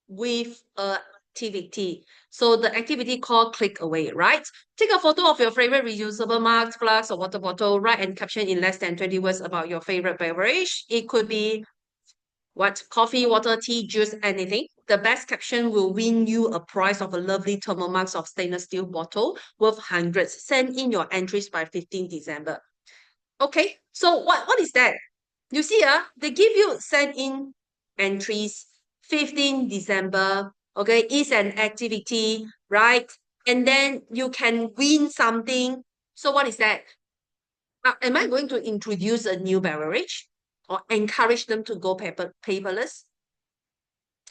with a activity. So the activity called click away, right? Take a photo of your favorite reusable mugs, flask, or water bottle. Write and caption in less than 20 words about your favorite beverage. It could be what? Coffee, water, tea, juice, anything. The best caption will win you a prize of a lovely thermomux of stainless steel bottle worth hundreds. Send in your entries by 15 December. Okay, so what is that? You see, they give you send in entries 15 December. Okay, is an activity, right? And then you can win something. So what is that? Am I going to introduce a new beverage or encourage them to go paperless?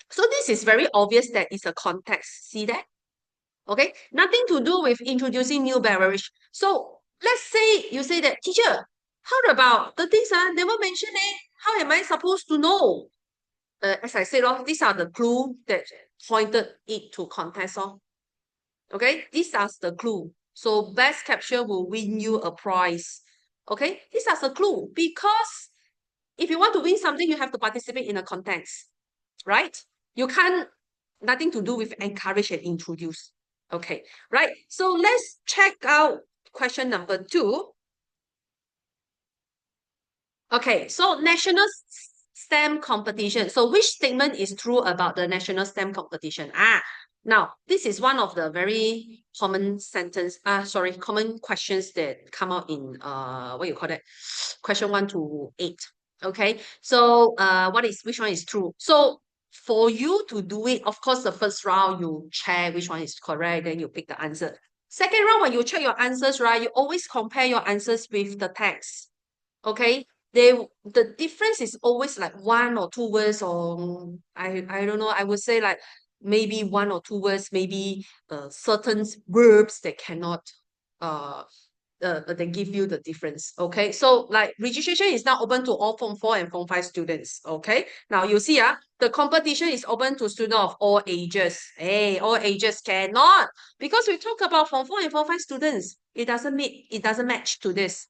So this is very obvious that it's a context. See that? Okay, nothing to do with introducing new beverage. So let's say you say that, teacher, how about the things never mentioned? How am I supposed to know? As I said, these are the clue that pointed it to context. Okay, these are the clue. So best caption will win you a prize. Okay, these are the clue because if you want to win something, you have to participate in a context, right? You can't, nothing to do with encourage and introduce. Okay, right? So let's check out question number 2. Okay, so national STEM competition. So which statement is true about the national STEM competition? Now this is one of the very common common questions that come out in what you call that? Question 1 to 8. Okay, so which one is true? So for you to do it, of course, the first round you check which one is correct, then you pick the answer. Second round, when you check your answers, right, you always compare your answers with the text. Okay, the difference is always like 1 or 2 words, or I don't know, I would say like maybe 1 or 2 words, maybe certain verbs that cannot they give you the difference. Okay, so like registration is now open to all Form 4 and Form 5 students. Okay, now you see the competition is open to students of all ages. Hey, all ages cannot, because we talk about Form 4 and Form 5 students. It doesn't match to this.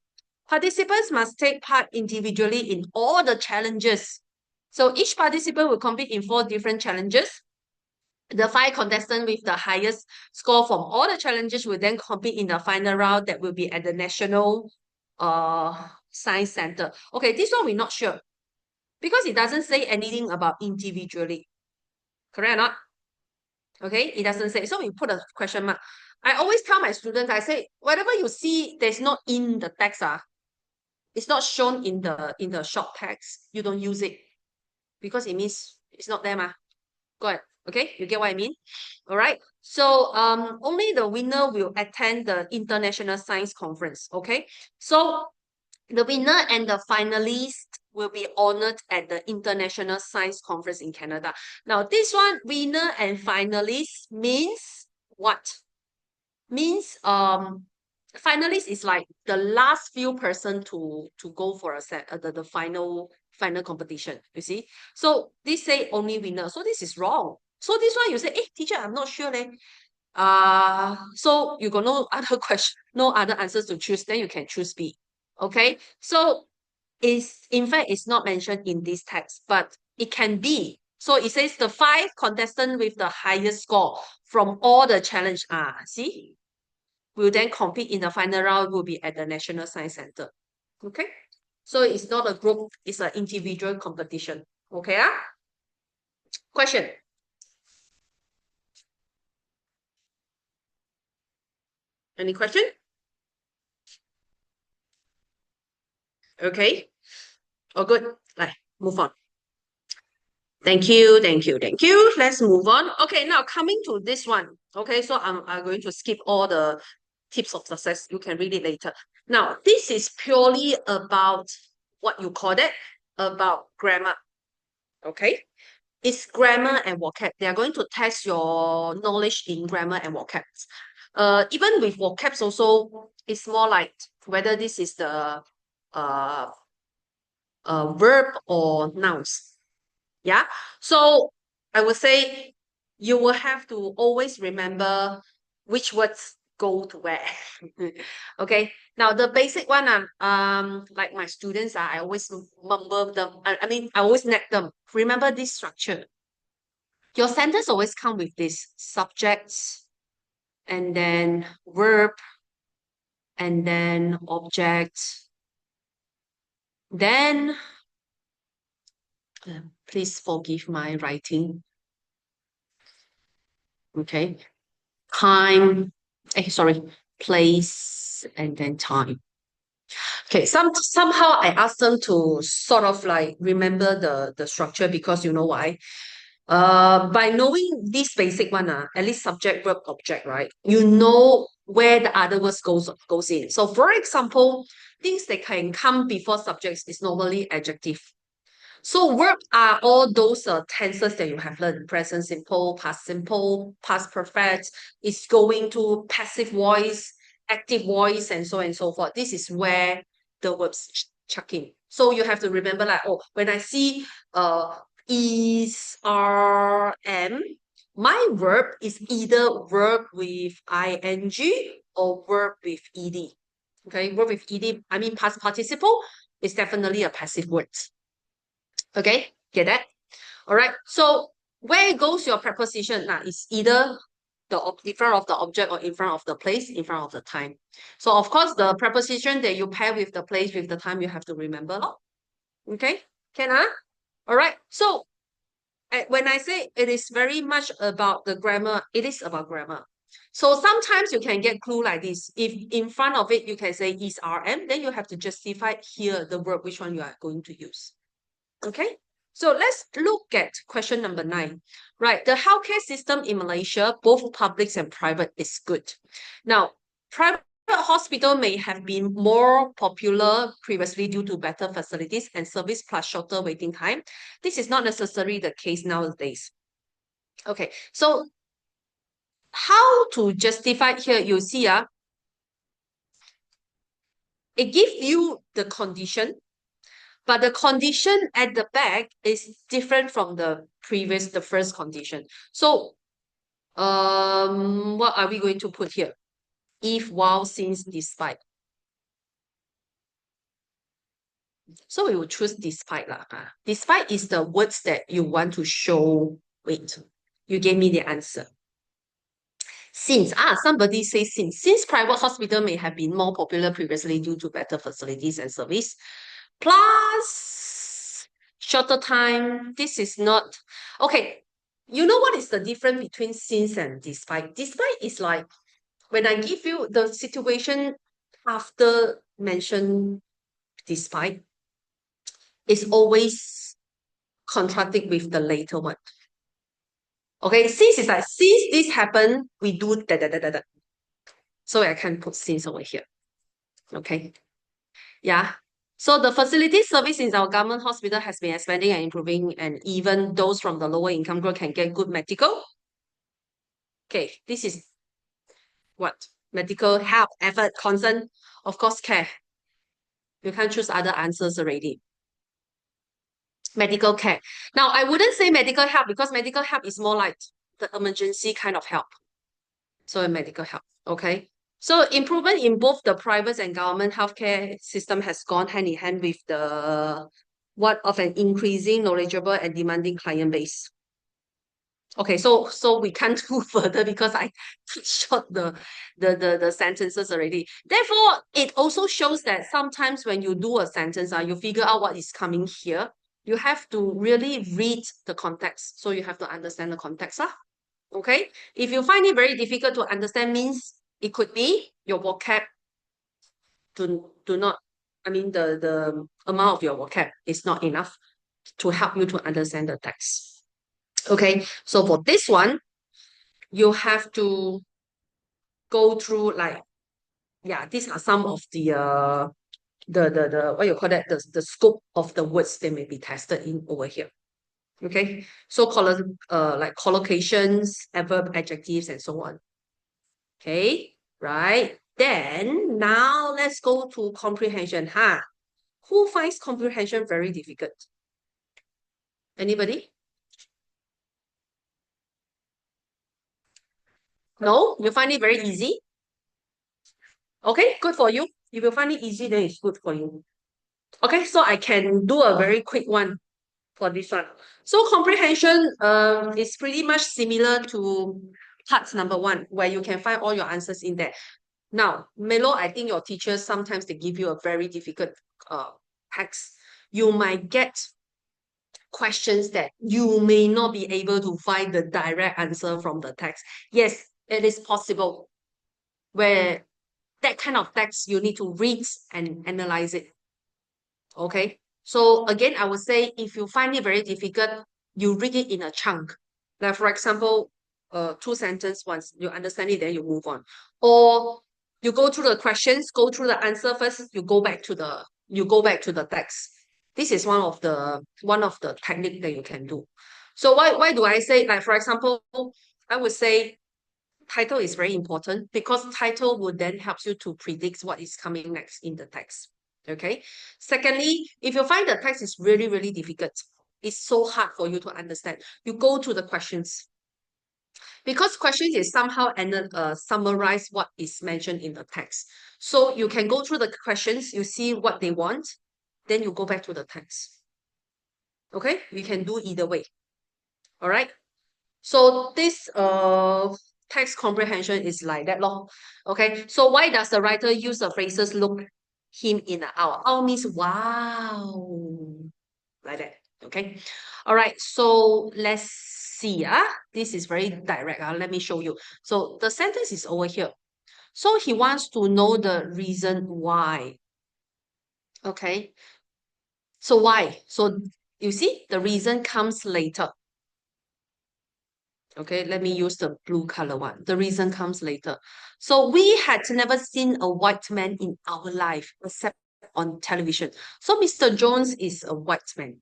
Participants must take part individually in all the challenges. So each participant will compete in 4 different challenges. The 5 contestants with the highest score from all the challenges will then compete in the final round that will be at the National Science Center. Okay, this one we're not sure because it doesn't say anything about individually. Correct or not? Okay, it doesn't say. So we put a question mark. I always tell my students, I say, whatever you see, there's not in the text, it's not shown in the short text, you don't use it because it means it's not there. Go ahead. Okay, you get what I mean? All right. So only the winner will attend the International Science Conference. Okay. So the winner and the finalist will be honored at the International Science Conference in Canada. Now, this one, winner and finalist means what? Means finalist is like the last few person to go for a the final competition, you see. So this say only winner, so this is wrong. So this one you say, teacher, I'm not sure so you got no other question, no other answers to choose, then you can choose B. Okay, so in fact it's not mentioned in this text, but it can be. So it says the 5 contestants with the highest score from all the challenge see, will then compete in the final round, will be at the National Science Center. Okay, so it's not a group, it's an individual competition. Okay, question. Any question? Okay, all good. Move on. Thank you, thank you, thank you. Let's move on. Okay, now coming to this one. Okay, so I'm going to skip all the tips of success. You can read it later. Now, this is purely about what you call that, about grammar. Okay, It's grammar and vocab. They are going to test your knowledge in grammar and vocab. Even with vocabs also, it's more like whether this is the uh, verb or nouns. Yeah. So I would say you will have to always remember which words go to where. Okay. Now the basic one, like my students, I always mumble them. I mean, I always nag them. Remember this structure. Your sentence always come with this subjects and then verb and then object. Then please forgive my writing. Okay. Time, sorry, place, and then time. Okay, somehow I asked them to sort of like remember the structure because you know why? By knowing this basic one, at least subject, verb, object, right? You know where the other words goes in. So for example, things that can come before subjects is normally adjective. So verb are all those tenses that you have learned. Present simple, past perfect, is going to passive voice, active voice, and so forth. This is where the verbs chuck in. So you have to remember like, oh, when I see is, are, am, my verb is either verb with ing or verb with ed. Okay, verb with ed, I mean past participle, is definitely a passive word. Okay, get that? All right. So where goes your preposition? Now it's either in front of the object or in front of the place, in front of the time. So of course, the preposition that you pair with the place, with the time, you have to remember. Okay, can I? All right. So when I say it is very much about the grammar, it is about grammar. So sometimes you can get clue like this. If in front of it, you can say is RM, then you have to justify here the verb, which one you are going to use. Okay, so let's look at question number 9. Right, the healthcare system in Malaysia, both public and private, is good. Now, private hospital may have been more popular previously due to better facilities and service plus shorter waiting time. This is not necessarily the case nowadays. Okay, so how to justify here? You see, it gives you the condition, but the condition at the back is different from the first condition. So, what are we going to put here? If, while, since, despite. So we will choose despite lah. Despite is the words that you want to show. Wait, you gave me the answer. Since, somebody says since private hospital may have been more popular previously due to better facilities and service, plus shorter time. This is not, okay. You know what is the difference between since and despite? Despite is like, when I give you the situation after mention despite, it's always contradict with the later one. Okay, since is like, since this happened, we do da. So I can put since over here. Okay. Yeah. So the facility service in our government hospital has been expanding and improving, and even those from the lower income group can get good medical. Okay, this is what? Medical help, effort, concern, of course, care. You can't choose other answers already. Medical care. Now, I wouldn't say medical help because medical help is more like the emergency kind of help. So medical help, okay? So improvement in both the private and government healthcare system has gone hand in hand with the what of an increasing knowledgeable and demanding client base. Okay, so we can't go further because I short the sentences already. Therefore, it also shows that sometimes when you do a sentence, you figure out what is coming here. You have to really read the context. So you have to understand the context. Okay. If you find it very difficult to understand, means it could be your vocab do not, I mean the amount of your vocab is not enough to help you to understand the text. Okay, so for this one, you have to go through like, yeah, these are some of the what you call that, the scope of the words that may be tested in over here. Okay, so like collocations, adverb, adjectives, and so on. Okay, right? Then now let's go to comprehension. Who finds comprehension very difficult? Anybody? No? You find it very easy? Okay, good for you. If you find it easy, then it's good for you. Okay, so I can do a very quick one for this one. So comprehension is pretty much similar to part number one, where you can find all your answers in there. Now, Melo, I think your teachers sometimes they give you a very difficult text. You might get questions that you may not be able to find the direct answer from the text. Yes, it is possible where that kind of text you need to read and analyze it. Okay. So again, I would say if you find it very difficult, you read it in a chunk. Like for example, two sentence once you understand it, then you move on. Or you go through the questions, go through the answer first, you go back to the text. This is one of the technique that you can do. So why do I say, like for example, I would say title is very important because title would then help you to predict what is coming next in the text. Okay. Secondly, if you find the text is really, really difficult, it's so hard for you to understand, you go to the questions. Because questions is somehow summarize what is mentioned in the text. So you can go through the questions, you see what they want, then you go back to the text. Okay, you can do either way. All right. So this text comprehension is like that long. Okay, so why does the writer use the phrases look him in the eye? Oh means wow. Like that. Okay. All right. So let's see. This is very direct. Let me show you. So the sentence is over here. So he wants to know the reason why. Okay. So why? So you see, the reason comes later. Okay, let me use the blue color one. The reason comes later. So we had never seen a white man in our life except on television. So Mr. Jones is a white man.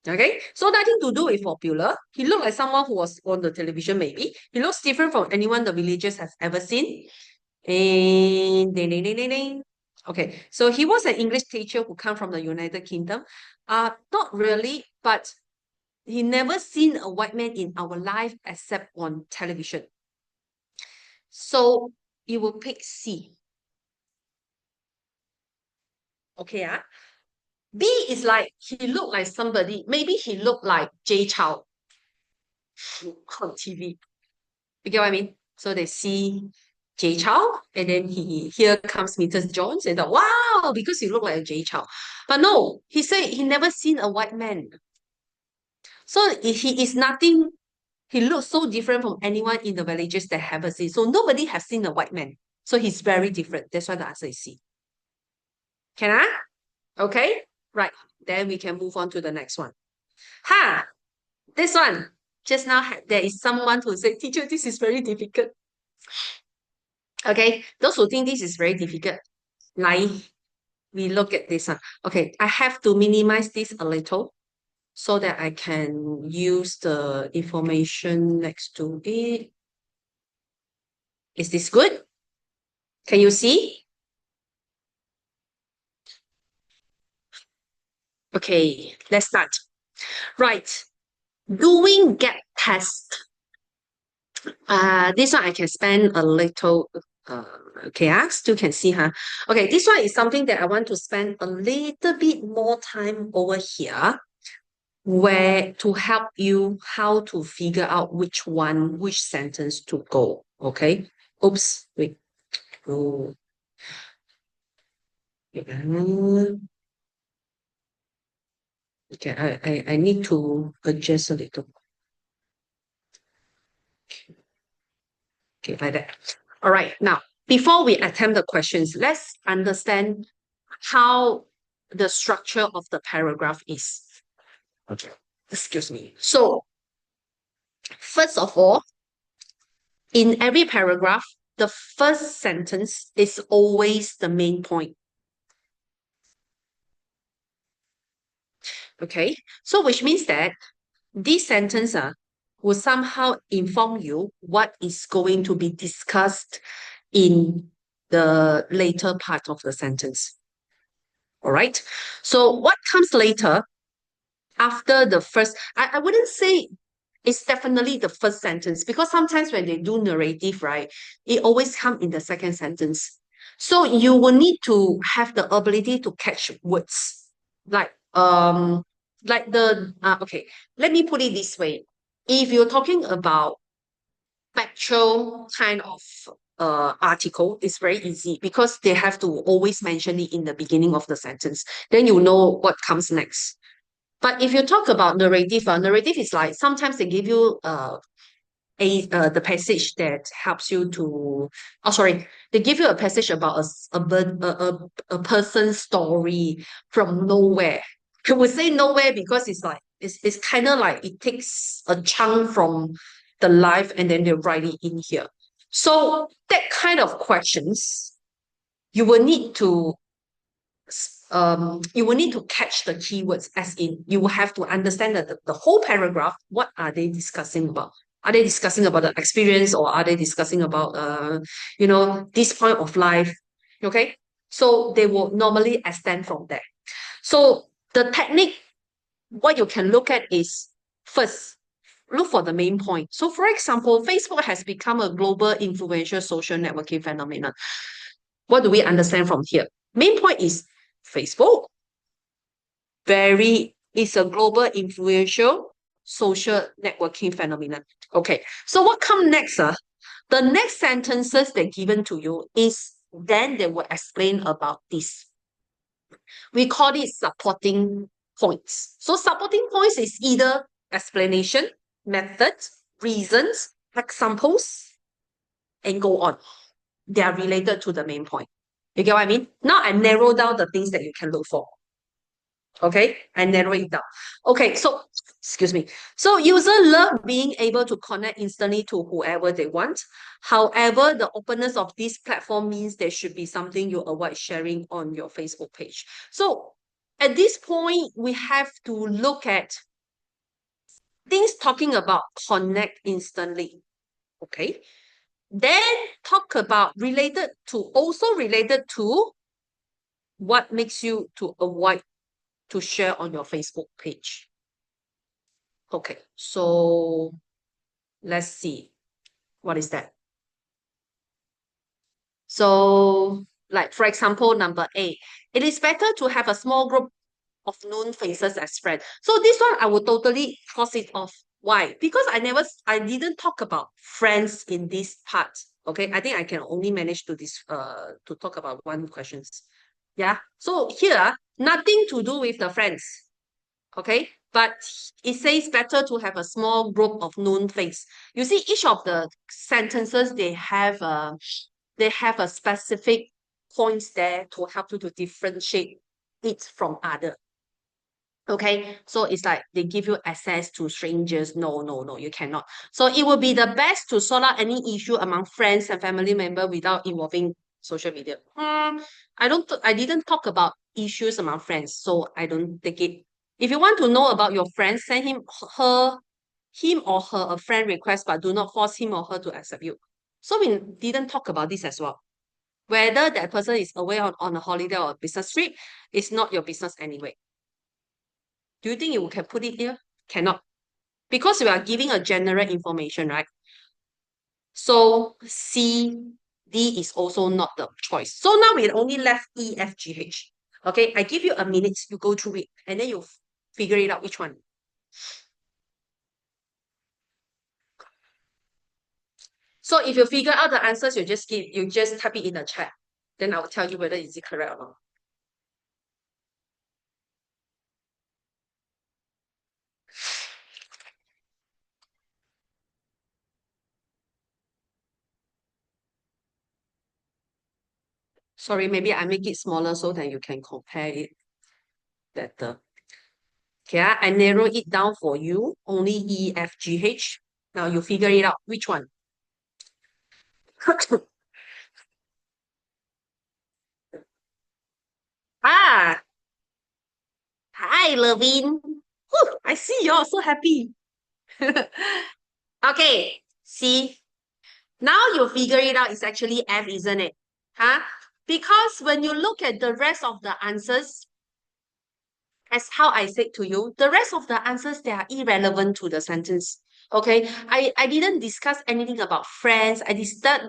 Okay, so nothing to do with popular. He looked like someone who was on the television, maybe. He looks different from anyone the villagers have ever seen. And ding, ding, ding, ding, ding. Okay, so he was an English teacher who come from the United Kingdom. Not really, but he never seen a white man in our life except on television. So you will pick C. Okay, B is like he looked like somebody. Maybe he looked like Jay Chow on TV. You get what I mean? So they see Jay Chow, and then here comes Mrs. Jones, and thought, wow, because you look like a Jay Chow. But no, he said he never seen a white man. So he is nothing. He looks so different from anyone in the villages that haven't seen. So nobody has seen a white man. So he's very different. That's why the answer is C. Can I? Okay. Right. Then we can move on to the next one. This one. Just now there is someone who said, teacher, this is very difficult. Okay. Those who think this is very difficult, like we look at this one. Okay. I have to minimize this a little so that I can use the information next to it. Is this good? Can you see? Okay, let's start. Right. Doing get test. This one I can spend a little okay, still can see, huh? Okay, this one is something that I want to spend a little bit more time over here, where to help you how to figure out which sentence to go. Okay. Oops, wait. Oh. Okay, I need to adjust a little. Okay, like that. All right, now, before we attempt the questions, let's understand how the structure of the paragraph is. Okay, excuse me. So, first of all, in every paragraph, the first sentence is always the main point. Okay, so which means that this sentence will somehow inform you what is going to be discussed in the later part of the sentence. All right. So what comes later after the first, I wouldn't say it's definitely the first sentence because sometimes when they do narrative, right, it always comes in the second sentence. So you will need to have the ability to catch words. Like okay, let me put it this way. If you're talking about factual kind of article, it's very easy because they have to always mention it in the beginning of the sentence. Then you know what comes next. But if you talk about narrative, narrative is like sometimes they give you the passage that helps you to, oh sorry, they give you a passage about a person's story from nowhere. I would say nowhere because it's like it's kind of like it takes a chunk from the life and then they write it in here. So that kind of questions you will need to you will need to catch the keywords, as in you will have to understand the whole paragraph. What are they discussing about? Are they discussing about the experience or are they discussing about this point of life? Okay. So they will normally extend from there. So the technique, what you can look at is first, look for the main point. So for example, Facebook has become a global influential social networking phenomenon. What do we understand from here? Main point is Facebook it's a global influential social networking phenomenon. Okay, so what comes next? The next sentences they're given to you is then they will explain about this. We call it supporting points. So supporting points is either explanation, methods, reasons, examples, and go on. They are related to the main point. You get what I mean? Now I narrow down the things that you can look for. Okay, and narrow it down. Okay, so excuse me. So user love being able to connect instantly to whoever they want. However, the openness of this platform means there should be something you avoid sharing on your Facebook page. So at this point, we have to look at things talking about connect instantly. Okay. Then talk about also related to what makes you to avoid to share on your Facebook page. Okay, so let's see. What is that? So, like for example, number 8, it is better to have a small group of known faces as friends. So this one I would totally cross it off. Why? Because I didn't talk about friends in this part. Okay, I think I can only manage to talk about one questions. Yeah. So here, nothing to do with the friends. Okay, but it says better to have a small group of known face. You see, each of the sentences they have a specific points there to help you to differentiate it from other. Okay, so it's like they give you access to strangers. No, no, no, you cannot. So it will be the best to sort out any issue among friends and family member without involving social media. I didn't talk about issues among friends, so I don't take it. If you want to know about your friends, send him or her a friend request, but do not force him or her to accept you. So we didn't talk about this as well. Whether that person is away on a holiday or a business trip, it's not your business anyway. Do you think you can put it here? Cannot. Because we are giving a general information, right? So C, D is also not the choice. So now we only left E, F, G, H. Okay, I give you a minute, you go through it, and then you figure it out which one. So if you figure out the answers, you just type it in the chat. Then I'll tell you whether is it correct or not. Sorry, maybe I make it smaller so that you can compare it better. Okay, I narrow it down for you, only E, F, G, H. Now you figure it out, which one? Ah, hi, Levin. I see you're so happy. Okay, see, now you figure it out, it's actually F, isn't it? Huh? Because when you look at the rest of the answers, as how I said to you, the rest of the answers, they are irrelevant to the sentence. Okay, I didn't discuss anything about friends.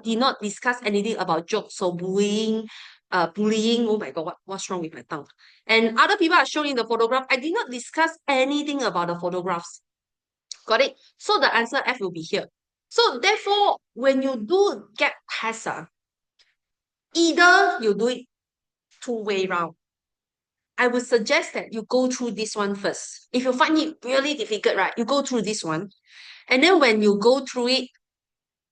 Did not discuss anything about jokes or bullying. Oh my God, what's wrong with my tongue? And other people are showing the photograph. I did not discuss anything about the photographs. Got it? So the answer F will be here. So therefore, when you do gap test, either you do it two-way round. I would suggest that you go through this one first. If you find it really difficult, right, you go through this one. And then when you go through it,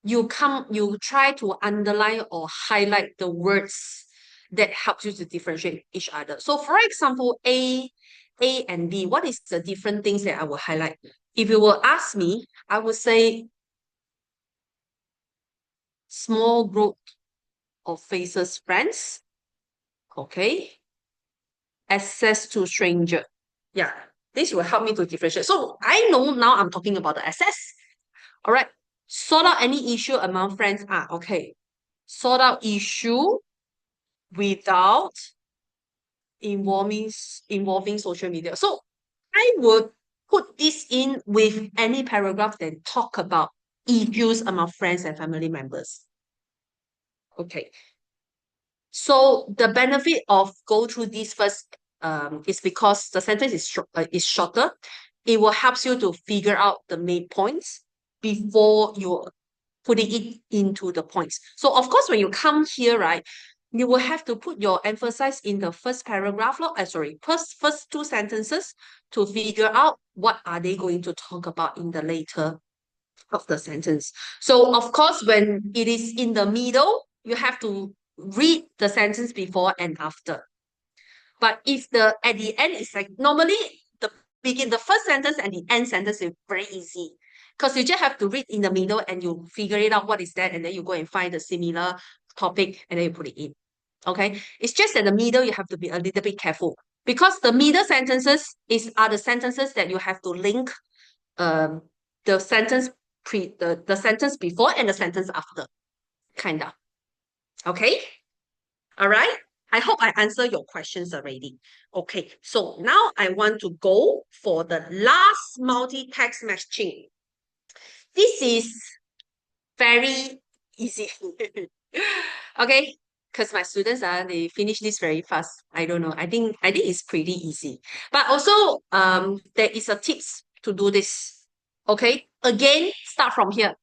you try to underline or highlight the words that helps you to differentiate each other. So for example, A and B, what is the different things that I will highlight? If you will ask me, I would say small group of faces friends. Okay. Access to stranger. Yeah, this will help me to differentiate. So I know now I'm talking about the access. All right. Sort out any issue among friends. Okay. Sort out issue without involving social media. So I would put this in with any paragraph that talk about issues among friends and family members. Okay. So the benefit of go through this first is because the sentence is shorter. It will help you to figure out the main points before you putting it into the points. So of course, when you come here, right, you will have to put your emphasis in the first paragraph, first two sentences to figure out what are they going to talk about in the later of the sentence. So of course, when it is in the middle, you have to read the sentence before and after. But if at the end, it's like normally the first sentence and the end sentence is very easy. Because you just have to read in the middle and you figure it out what is that, and then you go and find the similar topic and then you put it in. Okay. It's just at the middle you have to be a little bit careful. Because the middle sentences are the sentences that you have to link the sentence the sentence before and the sentence after. Kinda. Okay? All right? I hope I answered your questions already. Okay, so now I want to go for the last multi-text matching. This is very easy. Okay, because my students they finish this very fast. I don't know. I think it's pretty easy. But also there is a tips to do this. Okay, again, start from here.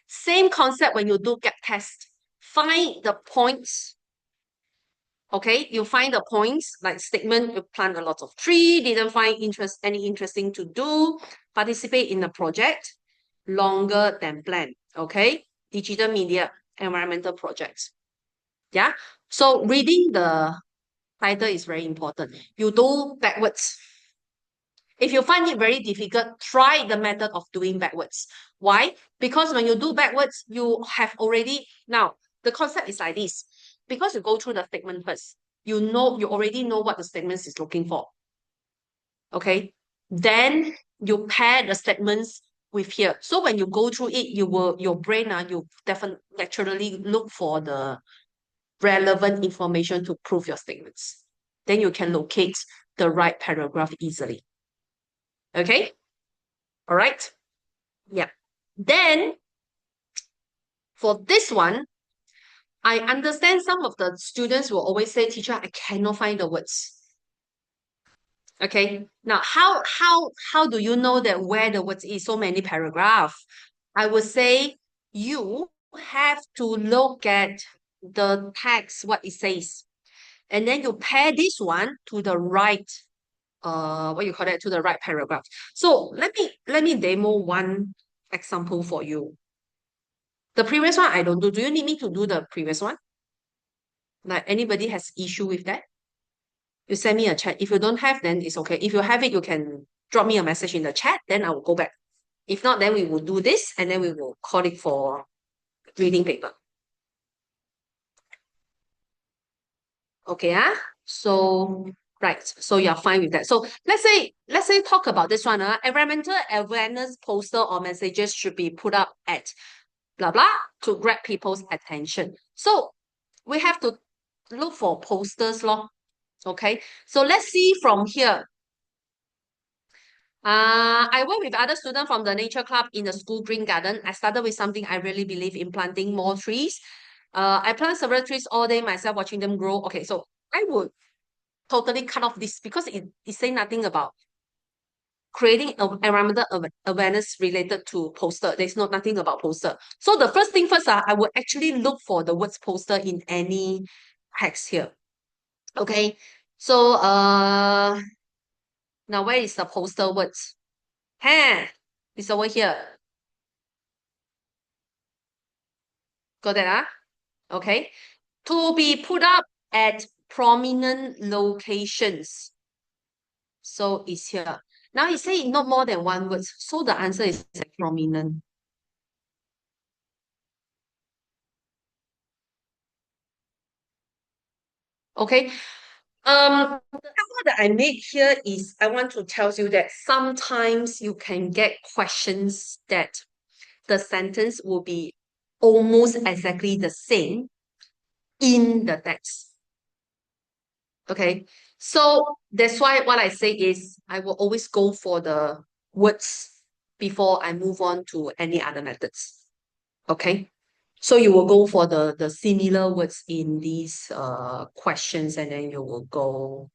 Same concept when you do gap test. Find the points. Okay, you find the points, like statement, you plant a lot of tree, didn't find any interesting to do, participate in the project, longer than planned. Okay, digital media, environmental projects. Yeah, so reading the title is very important. You do backwards. If you find it very difficult, try the method of doing backwards. Why? Because when you do backwards, you have already, now, the concept is like this. Because you go through the statement first, you already know what the statement is looking for. Okay? Then you pair the statements with here. So when you go through it, your brain, you definitely naturally look for the relevant information to prove your statements. Then you can locate the right paragraph easily. Okay? All right? Yeah. Then, for this one, I understand some of the students will always say, teacher, I cannot find the words. Okay. Now, how do you know that where the words is? So many paragraphs. I would say you have to look at the text, what it says. And then you pair this one to the right, to the right paragraph. So let me demo one example for you. The previous one I don't do. Do you need me to do the previous one? Like anybody has issue with that? You send me a chat. If you don't have, then it's okay. If you have it, you can drop me a message in the chat, then I will go back. If not, then we will do this and then we will call it for reading paper. Okay, so Right. So you're fine with that. So let's say talk about this one. Environmental awareness poster or messages should be put up at blah blah to grab people's attention. So we have to look for posters lor. Okay. So let's see from here. I work with other students from the nature club in the school green garden. I started with something I really believe in planting more trees. I plant several trees all day myself, watching them grow. Okay, so I would totally cut off this because it say nothing about creating environmental awareness related to poster. There's nothing about poster. So the first thing first, I would actually look for the words poster in any text here. Okay, so now where is the poster words? It's over here. Got that? Okay. To be put up at prominent locations. So it's here. Now he say not more than one word. So the answer is prominent. Okay. The effort that I made here is I want to tell you that sometimes you can get questions that the sentence will be almost exactly the same in the text. Okay. So that's why what I say is I will always go for the words before I move on to any other methods. Okay. So you will go for the similar words in these questions and then you will go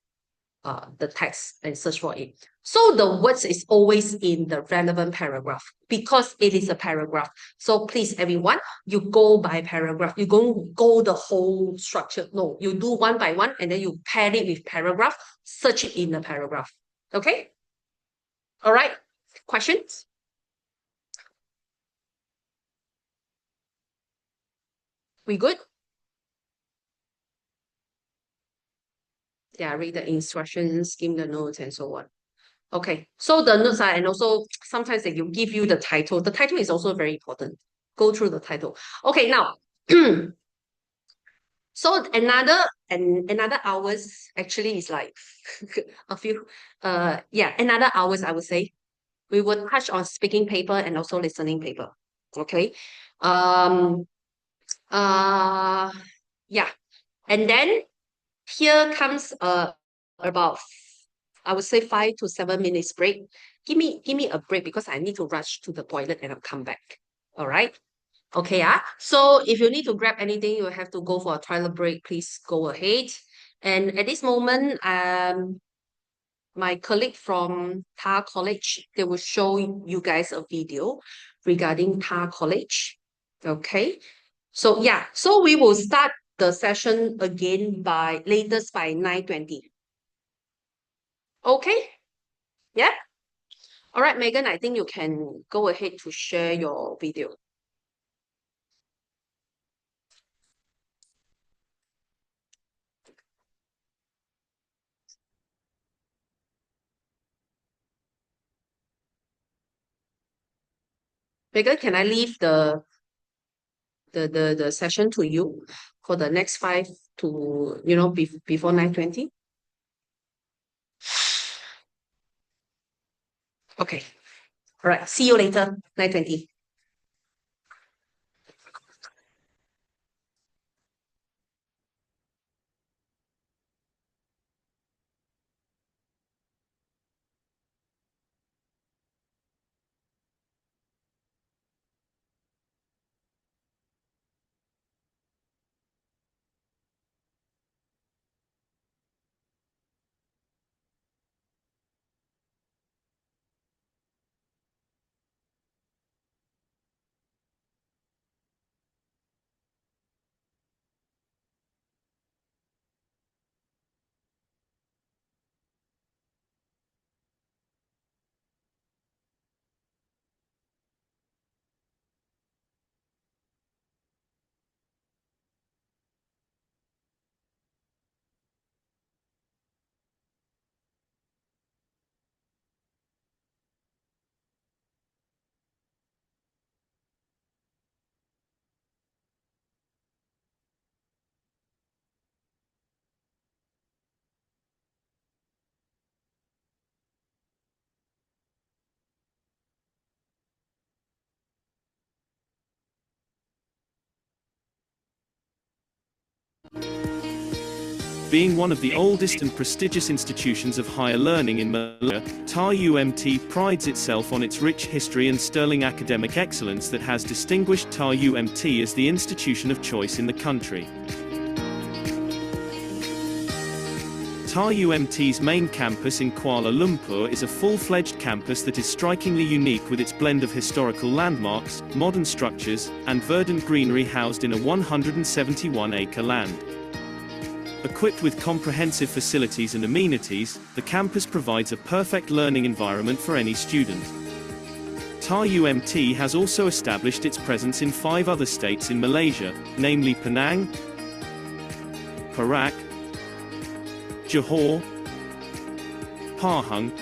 the text and search for it. So the words is always in the relevant paragraph because it is a paragraph. So please, everyone, you go by paragraph. You don't go the whole structure. No, you do one by one and then you pair it with paragraph, search it in the paragraph. Okay? All right. Questions? We good? Yeah, read the instructions, skim the notes, and so on. Okay, so the notes are, and also sometimes they will give you the title. The title is also very important. Go through the title. Okay, now, so another hours actually is like a few, yeah, another hours I would say. We will touch on speaking paper and also listening paper. Okay, um, uh, yeah, and then here comes about I would say 5 to 7 minutes break. Give me a break because I need to rush to the toilet and I'll come back. All right. Okay, so if you need to grab anything, you have to go for a toilet break, please go ahead. And at this moment, my colleague from TAR College, they will show you guys a video regarding TAR College. Okay. So yeah, so we will start the session again by latest by 9:20. Okay? Yeah? All right, Megan, I think you can go ahead to share your video. Megan, can I leave the session to you for the next five to before 9:20? Okay. All right. See you later, 9:20. Being one of the oldest and prestigious institutions of higher learning in Malaysia, TAR-UMT prides itself on its rich history and sterling academic excellence that has distinguished TAR-UMT as the institution of choice in the country. TAR-UMT's main campus in Kuala Lumpur is a full-fledged campus that is strikingly unique with its blend of historical landmarks, modern structures, and verdant greenery housed in a 171-acre land. Equipped with comprehensive facilities and amenities, the campus provides a perfect learning environment for any student. TAR-UMT has also established its presence in 5 other states in Malaysia, namely Penang, Perak, Johor, Pahang,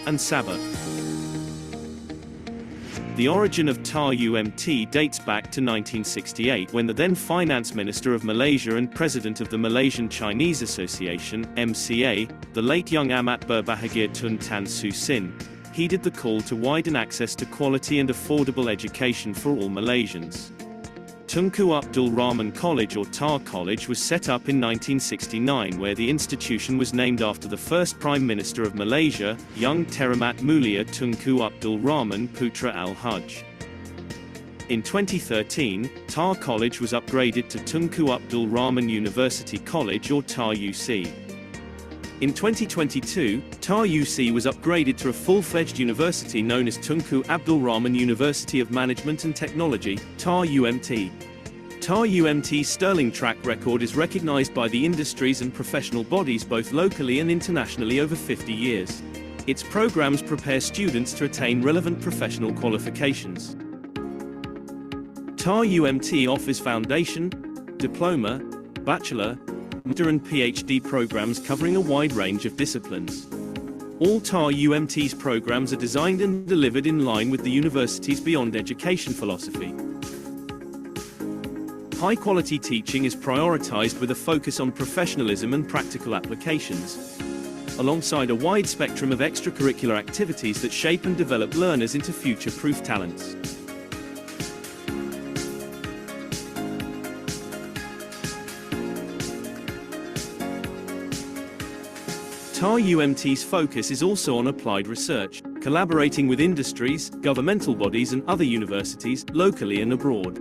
and Sabah. The origin of TAR-UMT dates back to 1968 when the then Finance Minister of Malaysia and President of the Malaysian Chinese Association, MCA, the late Young Amat Berbahagia Tun Tan Siew Sin, heeded the call to widen access to quality and affordable education for all Malaysians. Tunku Abdul Rahman College or TAR College was set up in 1969 where the institution was named after the first Prime Minister of Malaysia, Young Teramat Mulia Tunku Abdul Rahman Putra Al-Hajj. In 2013, TAR College was upgraded to Tunku Abdul Rahman University College or TAR-UC. In 2022, TAR-UC was upgraded to a full-fledged university known as Tunku Abdul Rahman University of Management and Technology, TAR-UMT. TAR-UMT's sterling track record is recognized by the industries and professional bodies both locally and internationally over 50 years. Its programs prepare students to attain relevant professional qualifications. TAR-UMT offers foundation, diploma, bachelor, master and PhD programs covering a wide range of disciplines. All TAR-UMT's programs are designed and delivered in line with the university's Beyond Education philosophy. High-quality teaching is prioritized with a focus on professionalism and practical applications, alongside a wide spectrum of extracurricular activities that shape and develop learners into future-proof talents. TAR-UMT's focus is also on applied research, collaborating with industries, governmental bodies and other universities, locally and abroad.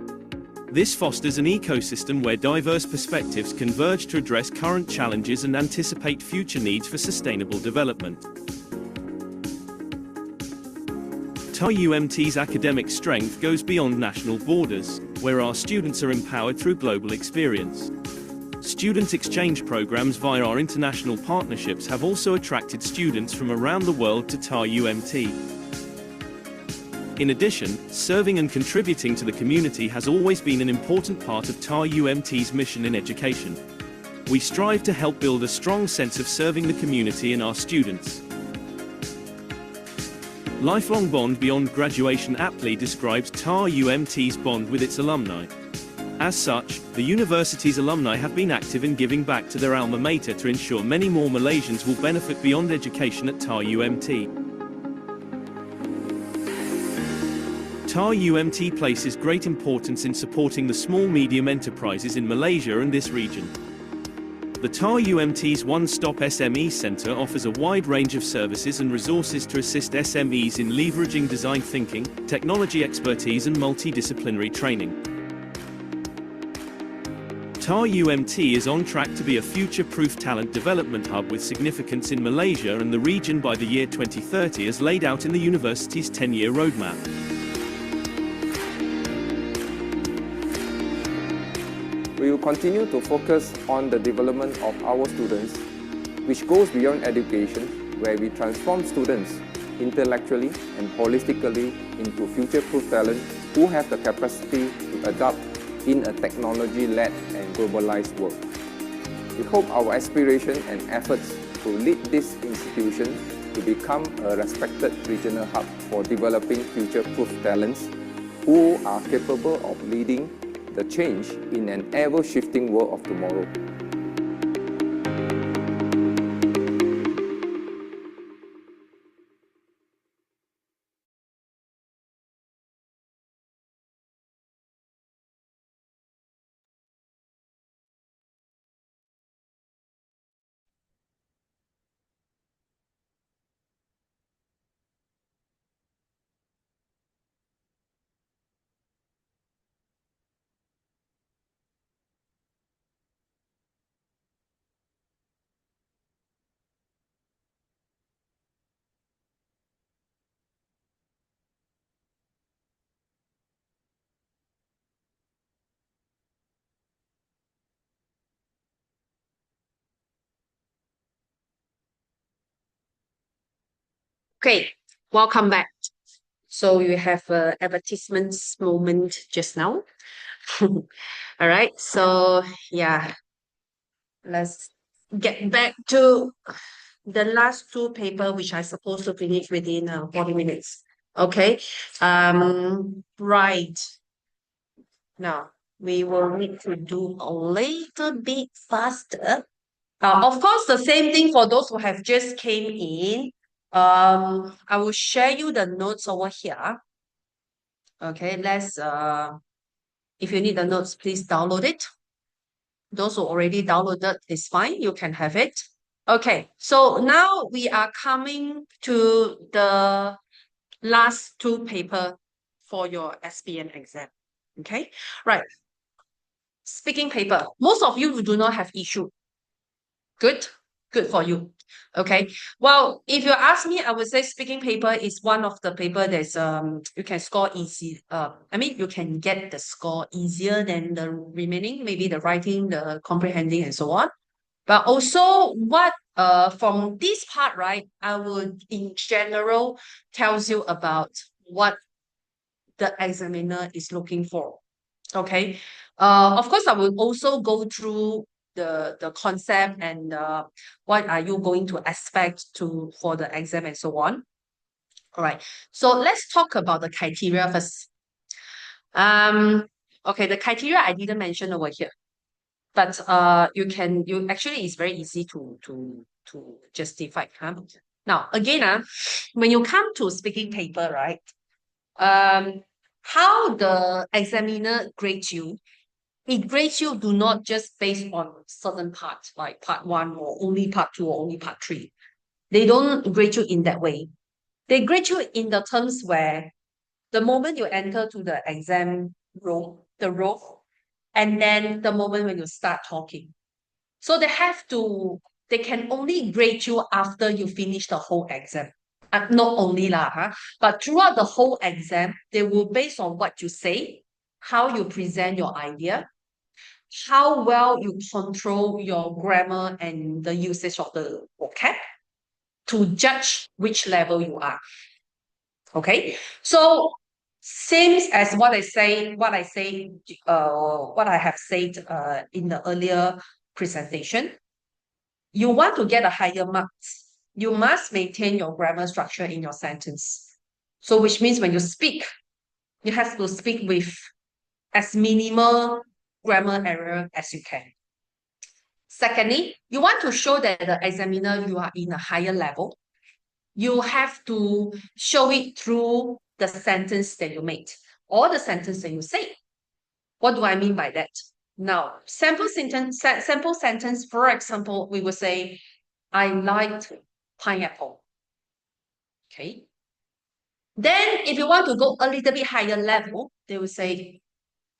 This fosters an ecosystem where diverse perspectives converge to address current challenges and anticipate future needs for sustainable development. TAR-UMT's academic strength goes beyond national borders, where our students are empowered through global experience. Student exchange programs via our international partnerships have also attracted students from around the world to TAR-UMT. In addition, serving and contributing to the community has always been an important part of TAR-UMT's mission in education. We strive to help build a strong sense of serving the community and our students. Lifelong bond beyond graduation aptly describes TAR-UMT's bond with its alumni. As such, the university's alumni have been active in giving back to their alma mater to ensure many more Malaysians will benefit beyond education at TAR-UMT. TAR-UMT places great importance in supporting the small-medium enterprises in Malaysia and this region. The TAR-UMT's one-stop SME Centre offers a wide range of services and resources to assist SMEs in leveraging design thinking, technology expertise and multidisciplinary training. TAR-UMT is on track to be a future-proof talent development hub with significance in Malaysia and the region by the year 2030 as laid out in the university's 10-year roadmap. We will continue to focus on the development of our students, which goes beyond education, where we transform students intellectually and holistically into future-proof talent who have the capacity to adapt in a technology-led and globalized world. We hope our aspiration and efforts to lead this institution to become a respected regional hub for developing future-proof talents who are capable of leading the change in an ever-shifting world of tomorrow. Okay, welcome back. So you have a advertisements moment just now. All right, so yeah, let's get back to the last two paper which I supposed to finish within 40 minutes. Okay, right. Now we will need to do a little bit faster. Of course, the same thing for those who have just came in. I will share you the notes over here. Okay, let's if you need the notes, please download it. Those who already downloaded is fine, you can have it. Okay, so now we are coming to the last two paper for your SPM exam. Okay, right. Speaking paper. Most of you do not have issue. Good, good for you. Okay. Well, if you ask me, I would say speaking paper is one of the paper that's you can score easy. I mean you can get the score easier than the remaining, maybe the writing, the comprehending, and so on. But also what from this part, right, I would in general tells you about what the examiner is looking for. Okay. Of course, I will also go through the concept and what are you going to expect to for the exam and so on. All right. So let's talk about the criteria first. Okay, the criteria I didn't mention over here, but you actually it's very easy to justify. Huh? Now again, when you come to speaking paper, right? How the examiner grades you, it grades you do not just based on certain parts, like part one or only part two or only part three. They don't grade you in that way. They grade you in the terms where the moment you enter to the exam room, and then the moment when you start talking. So they can only grade you after you finish the whole exam. Not only lah, but throughout the whole exam, they will base on what you say, how you present your idea, how well you control your grammar and the usage of the vocab to judge which level you are. Okay, so same as what I have said in the earlier presentation. You want to get a higher marks, you must maintain your grammar structure in your sentence. So which means when you speak, you have to speak with as minimal grammar error as you can. Secondly, you want to show that the examiner you are in a higher level. You have to show it through the sentence that you made or the sentence that you say. What do I mean by that? Now, sample sentence, for example, we will say, I liked pineapple. Okay. Then if you want to go a little bit higher level, they will say,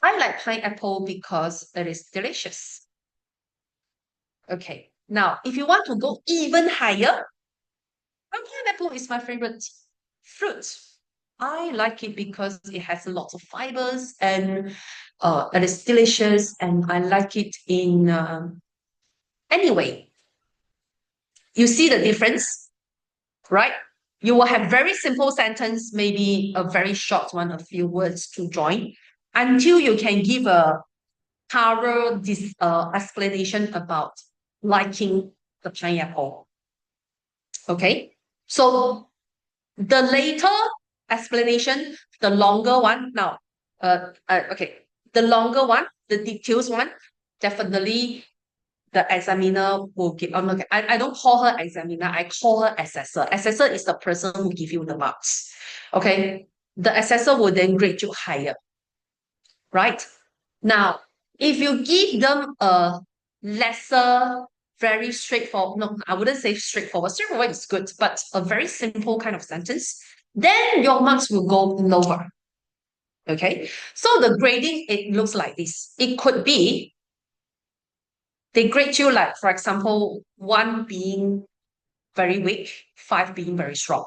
I like pineapple because it is delicious. Okay. Now, if you want to go even higher, pineapple is my favorite fruit. I like it because it has lots of fibers and it is delicious, and I like it in anyway. You see the difference, right? You will have very simple sentence, maybe a very short one, a few words to join, until you can give a thorough explanation about liking the pineapple. Okay, so the later explanation, the longer one now, okay, the longer one, the details one, definitely the examiner will give. I don't call her examiner, I call her assessor. Assessor is the person who give you the marks. Okay, the assessor will then grade you higher. Right? Now, if you give them a lesser, very straightforward, no, I wouldn't say straightforward. Straightforward is good, but a very simple kind of sentence, then your marks will go lower. Okay, so the grading, it looks like this. It could be they grade you like, for example, 1 being very weak, 5 being very strong.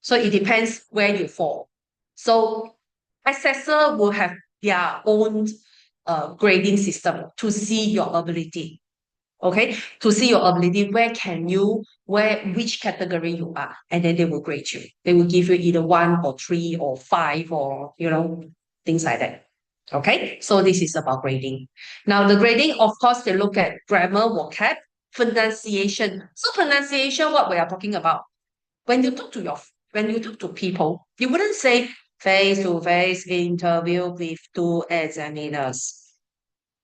So it depends where you fall. So assessor will have their own grading system to see your ability. Okay, to see your ability, which category you are, and then they will grade you. They will give you either 1 or 3 or 5 or, things like that. Okay, so this is about grading. Now, the grading, of course, they look at grammar, vocab, pronunciation. So pronunciation, what we are talking about. When you talk to people, you wouldn't say face-to-face interview with 2 examiners,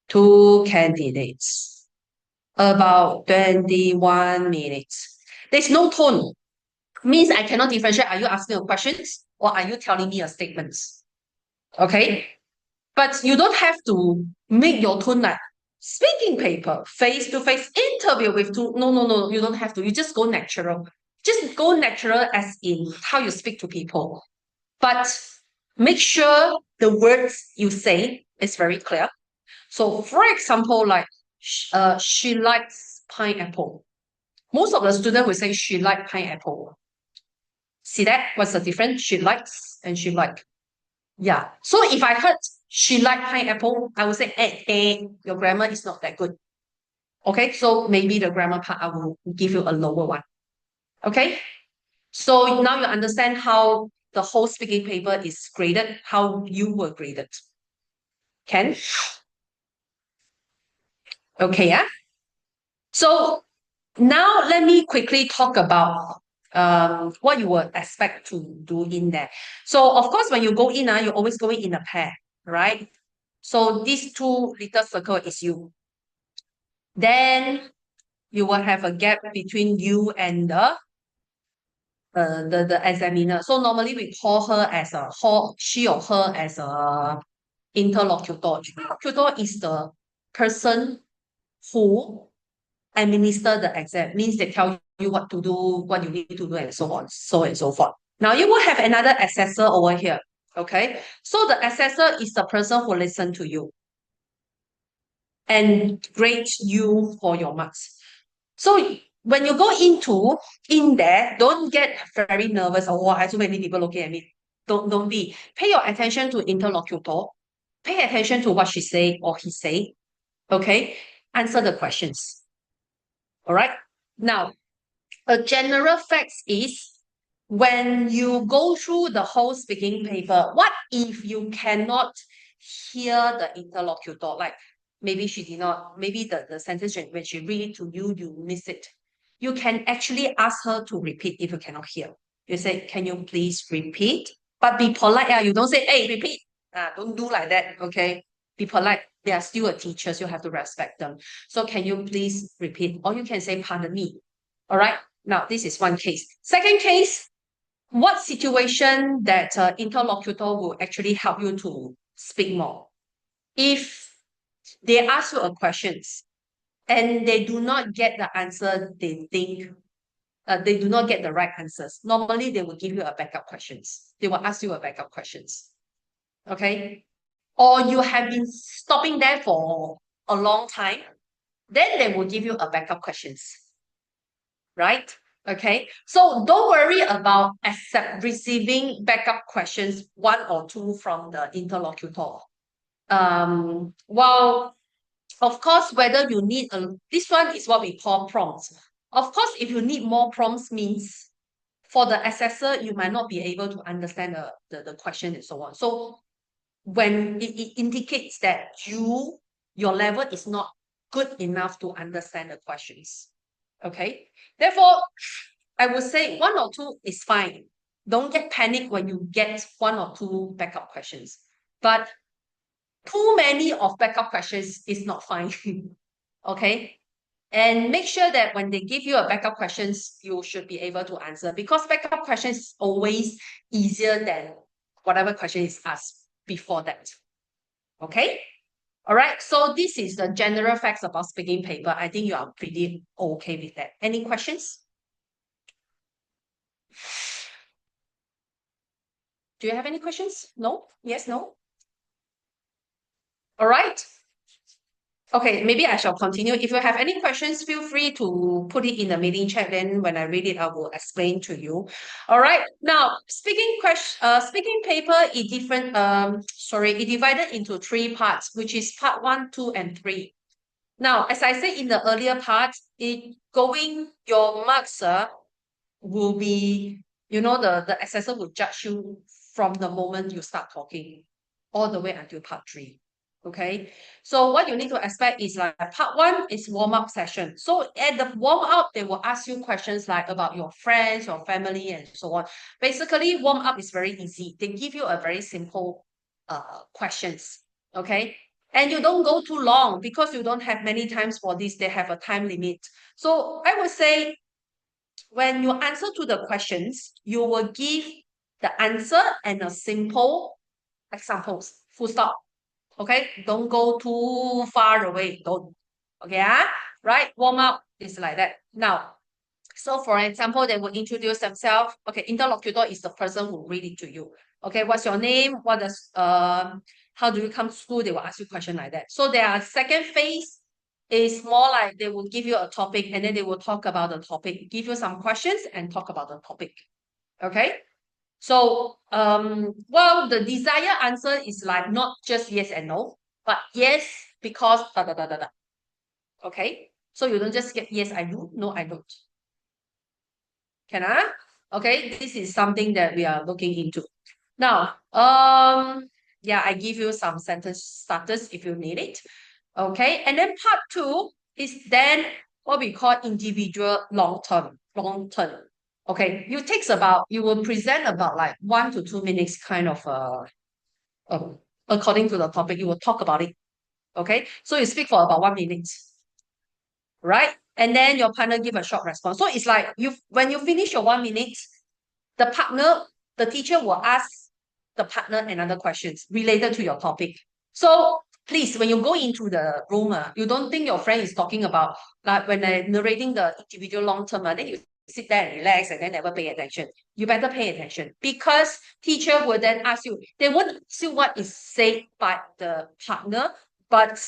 2 candidates, about 21 minutes. There's no tone. Means I cannot differentiate. Are you asking a questions or are you telling me a statement? Okay? But you don't have to make your tone like speaking paper, face-to-face interview with 2. No. You don't have to. You just go natural. Just go natural as in how you speak to people. But make sure the words you say is very clear. So, for example, like she likes pineapple. Most of the students will say she likes pineapple. See that? What's the difference? She likes and she like. Yeah. So if I heard she liked pineapple, I would say, hey, your grammar is not that good. Okay, so maybe the grammar part I will give you a lower one. Okay, so now you understand how the whole speaking paper is graded, how you were graded. Can? Okay, yeah. So now let me quickly talk about what you would expect to do in there. So of course, when you go in, you always go in a pair, right? So these 2 little circle is you. Then you will have a gap between you and the examiner. So normally we call her as she or her as a interlocutor. Interlocutor is the person who administer the exam, means they tell you what to do, what you need to do, and so on, so and so forth. Now you will have another assessor over here. Okay, so the assessor is the person who listens to you and grades you for your marks. So when you go in there, don't get very nervous. Oh, I have so many people looking at me. Don't be. Pay your attention to interlocutor. Pay attention to what she say or he say. Okay, answer the questions. All right. Now, a general fact is when you go through the whole speaking paper, what if you cannot hear the interlocutor? Like maybe she did not, maybe the sentence when she read it to you, you miss it. You can actually ask her to repeat if you cannot hear. You say, can you please repeat? But be polite. You don't say, hey, repeat. Don't do like that, okay? Be polite. They are still a teacher, so you have to respect them. So can you please repeat? Or you can say, pardon me. All right. Now, this is one case. Second case, what situation that interlocutor will actually help you to speak more? If they ask you a questions and they do not get the answer they think, they do not get the right answers. Normally, they will give you a backup questions. They will ask you a backup questions. Okay? Or you have been stopping there for a long time, then they will give you a backup questions. Right? Okay, so don't worry about receiving backup questions, 1 or 2 from the interlocutor. Well, of course, whether you need this one is what we call prompts. Of course, if you need more prompts means for the assessor, you might not be able to understand the question and so on. So when it indicates that your level is not good enough to understand the questions. Okay, therefore, I would say 1 or 2 is fine. Don't get panicked when you get 1 or 2 backup questions. But too many of backup questions is not fine. Okay, and make sure that when they give you a backup questions, you should be able to answer, because backup questions is always easier than whatever question is asked before that. Okay. All right, so this is the general facts about speaking paper. I think you are pretty okay with that. Any questions? Do you have any questions? No? Yes, no? All right. Okay, maybe I shall continue. If you have any questions, feel free to put it in the meeting chat. Then when I read it, I will explain to you. All right. Now, speaking paper is different. It divided into 3 parts, which is part 1, 2, and 3. Now, as I said in the earlier part, your marks will be, the assessor will judge you from the moment you start talking all the way until part 3. Okay, so what you need to expect is like part 1 is warm-up session. So at the warm-up, they will ask you questions like about your friends, your family, and so on. Basically, warm-up is very easy. They give you a very simple questions. Okay, and you don't go too long because you don't have many times for this. They have a time limit. So I would say when you answer to the questions, you will give the answer and a simple examples, full stop. Okay, don't go too far away. Don't. Okay, right? Warm up is like that. Now, so for example, they will introduce themselves. Okay, interlocutor is the person who read it to you. Okay, what's your name? How do you come to school? They will ask you question like that. So their second phase is more like they will give you a topic and then they will talk about the topic, give you some questions and talk about the topic. Okay. So, well, the desired answer is like not just yes and no, but yes, because da da da da da. Okay. So you don't just get yes, I do, no, I don't. Can I? Okay, this is something that we are looking into. Now, yeah, I give you some sentence starters if you need it. Okay, and then part 2 is then what we call individual long term. Okay, you will present about like 1 to 2 minutes kind of according to the topic, you will talk about it. Okay, so you speak for about 1 minute, right? And then your partner give a short response. So it's like when you finish your 1 minute, the teacher will ask the partner another questions related to your topic. So please, when you go into the room, you don't think your friend is talking about, like when they're narrating the individual long term, then you sit there and relax and then never pay attention. You better pay attention because teacher will then ask you, they won't see what is said by the partner, but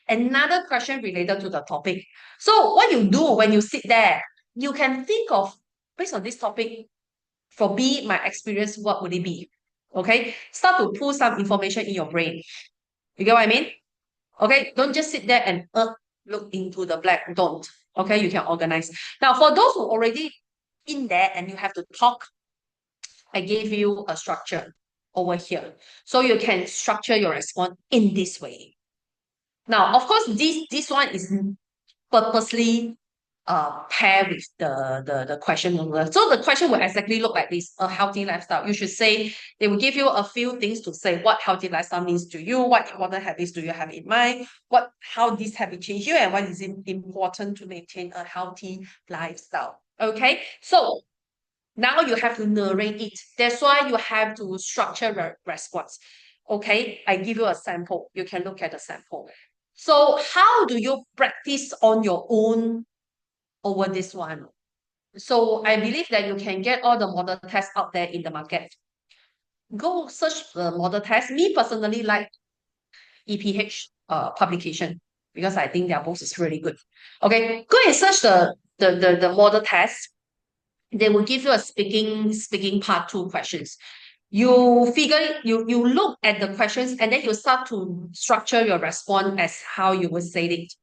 another question related to the topic. So what you do when you sit there, you can think of, based on this topic, for B, my experience, what would it be? Okay, start to pull some information in your brain. You get what I mean? Okay, don't just sit there and look into the black. Don't. Okay, you can organize. Now, for those who already in there and you have to talk, I gave you a structure over here. So you can structure your response in this way. Now, of course, this one is purposely pair with the question. So the question will exactly look like this: a healthy lifestyle. You should say, they will give you a few things to say what healthy lifestyle means to you, what important habits do you have in mind, how this habit change you, and what is important to maintain a healthy lifestyle. Okay, so now you have to narrate it. That's why you have to structure response. Okay, I give you a sample. You can look at the sample. So how do you practice on your own over this one? So I believe that you can get all the model tests out there in the market. Go search the model test. Me personally like EPH publication because I think their books is really good. Okay, go and search the model test. They will give you a speaking part 2 questions. You look at the questions and then you start to structure your response as how you would say it.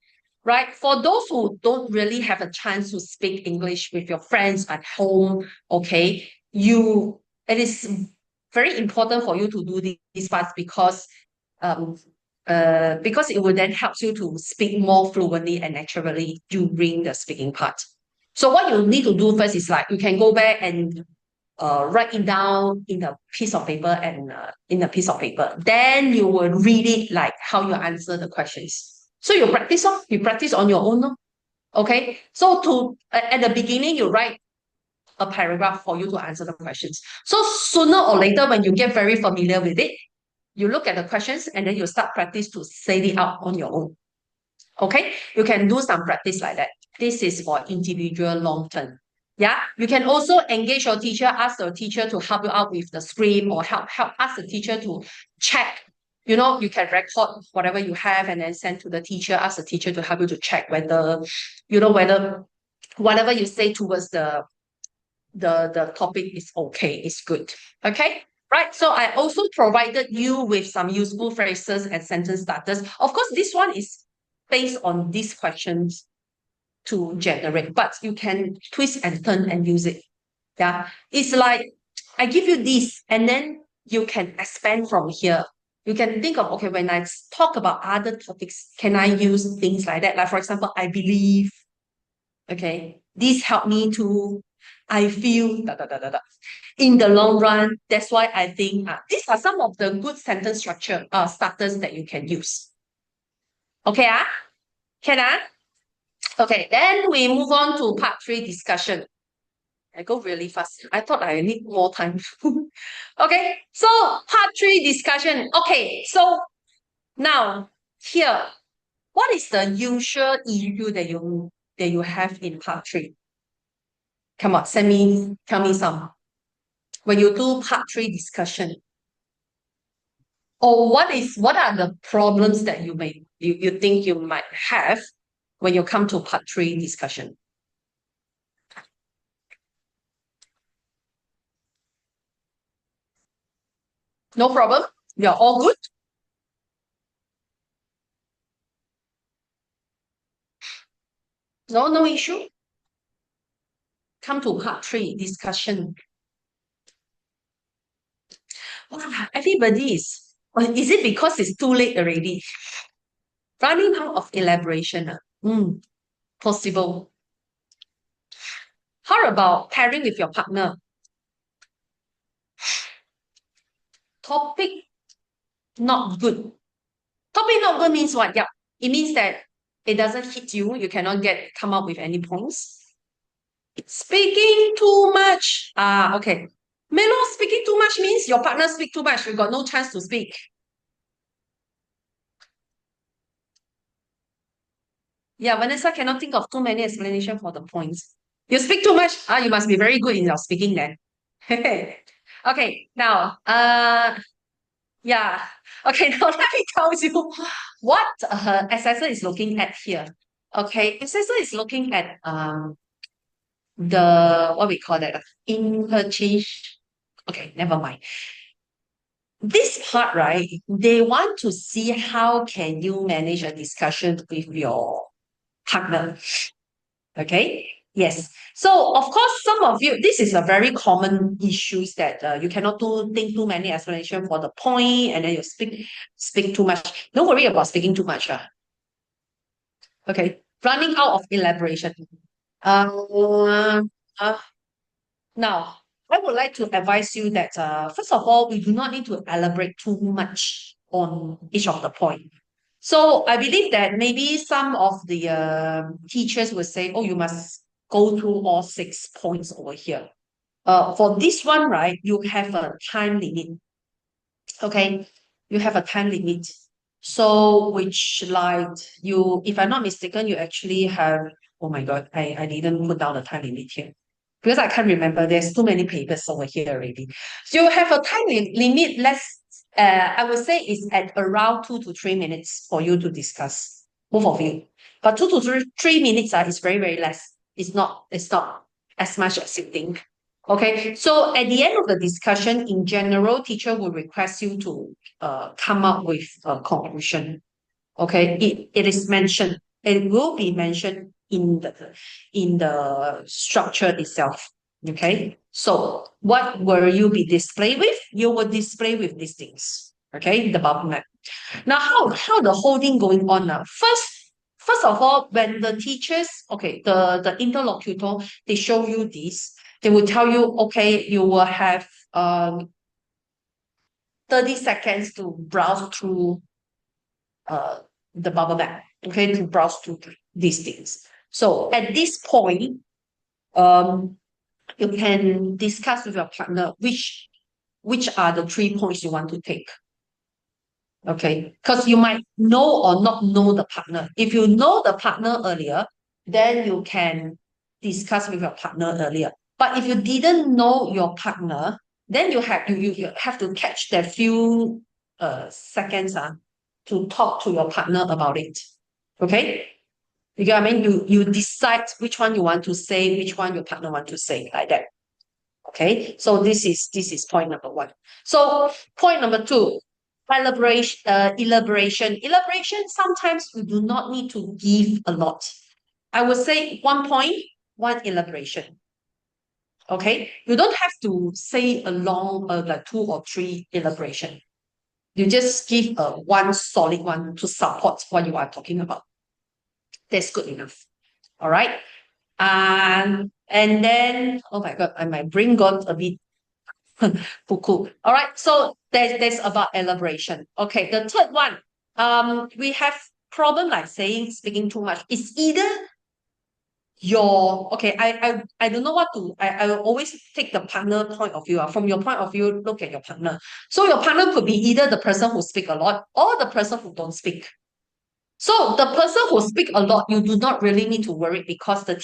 Right? For those who don't really have a chance to speak English with your friends at home, okay, it is very important for you to do these parts because it will then help you to speak more fluently and naturally during the speaking part. So what you need to do first is like you can go back and write it down in a piece of paper Then you will read it like how you answer the questions. So you practice on your own. Okay. So at the beginning, you write a paragraph for you to answer the questions. So sooner or later, when you get very familiar with it, you look at the questions and then you start practice to say it out on your own. Okay. You can do some practice like that. This is for individual long term. Yeah, you can also engage your teacher, ask your teacher to help you out with the script or ask the teacher to check. You can record whatever you have and then send to the teacher, ask the teacher to help you to check whether whatever you say towards the topic is okay, is good. Okay? Right. So I also provided you with some useful phrases and sentence starters. Of course, this one is based on these questions to generate, but you can twist and turn and use it. Yeah, it's like I give you this, and then you can expand from here. You can think of, okay, when I talk about other topics, can I use things like that? Like, for example, I believe, okay, this helped me to, I feel, da, da, da, da, da. In the long run, that's why I think these are some of the good sentence structure starters that you can use. Okay, can Okay, then we move on to part 3 discussion. I go really fast. I thought I need more time. Okay, so part 3 discussion. Okay, so now here, what is the usual issue that you have in part 3? Come on, tell me some. When you do part 3 discussion, or what are the problems that you think you might have when you come to part 3 discussion? No problem. You're all good. No issue. Come to part 3 discussion. Wow, everybody is it because it's too late already? Running out of elaboration. Possible. How about pairing with your partner? Topic not good. Topic not good means what? Yeah, it means that it doesn't hit you. You cannot come up with any points. Speaking too much. Okay. Melo, speaking too much means your partner speak too much. You got no chance to speak. Yeah, Vanessa cannot think of too many explanations for the points. You speak too much. You must be very good in your speaking then. Okay, now, yeah. Okay, now let me tell you what assessor is looking at here. Okay, assessor is looking at the what we call that interchange. Okay, never mind. This part, right? They want to see how can you manage a discussion with your partner. Okay. Yes. So of course, some of you, this is a very common issues that you cannot think too many explanation for the point, and then you speak too much. Don't worry about speaking too much. Okay. Running out of elaboration. Uh, uh, Now, I would like to advise you that first of all, we do not need to elaborate too much on each of the point. So I believe that maybe some of the teachers will say, oh, you must go through all 6 points over here. For this one, right, you have a time limit. Okay, you have a time limit. So which like you, if I'm not mistaken, you actually have, oh my God, I didn't put down the time limit here. Because I can't remember, there's too many papers over here already. So you have a time limit, I would say it's at around 2 to 3 minutes for you to discuss, both of you. But 2 to 3 minutes is very, very less. It's not as much as you think. Okay, so at the end of the discussion, in general, teacher will request you to come up with a conclusion. Okay, it is mentioned, it will be mentioned in the structure itself. Okay, so what will you be displayed with? You will display with these things. Okay, the bubble map. Now, how the whole thing going on now? First of all, when the teachers, okay, the interlocutor, they show you this, they will tell you, okay, you will have 30 seconds to browse through the bubble map, okay, to browse through these things. So at this point, you can discuss with your partner which are the 3 points you want to take. Okay, because you might know or not know the partner. If you know the partner earlier, then you can discuss with your partner earlier. But if you didn't know your partner, then you have to catch that few seconds to talk to your partner about it. Okay? You get what I mean? You decide which one you want to say, which one your partner want to say, like that. Okay, so this is point number 1. So point number 2, Elaboration, sometimes you do not need to give a lot. I would say 1 point, 1 elaboration. Okay, you don't have to say a long, like 2 or 3 elaboration. You just give a 1 solid one to support what you are talking about. That's good enough. All right. And then, oh my God, my brain got a bit Fuku. All right, so there's about elaboration. Okay, the third one, we have problem like speaking too much. It's either I don't know what to, I will always take the partner point of view. From your point of view, look at your partner. So your partner could be either the person who speak a lot or the person who don't speak. So the person who speak a lot, you do not really need to worry because the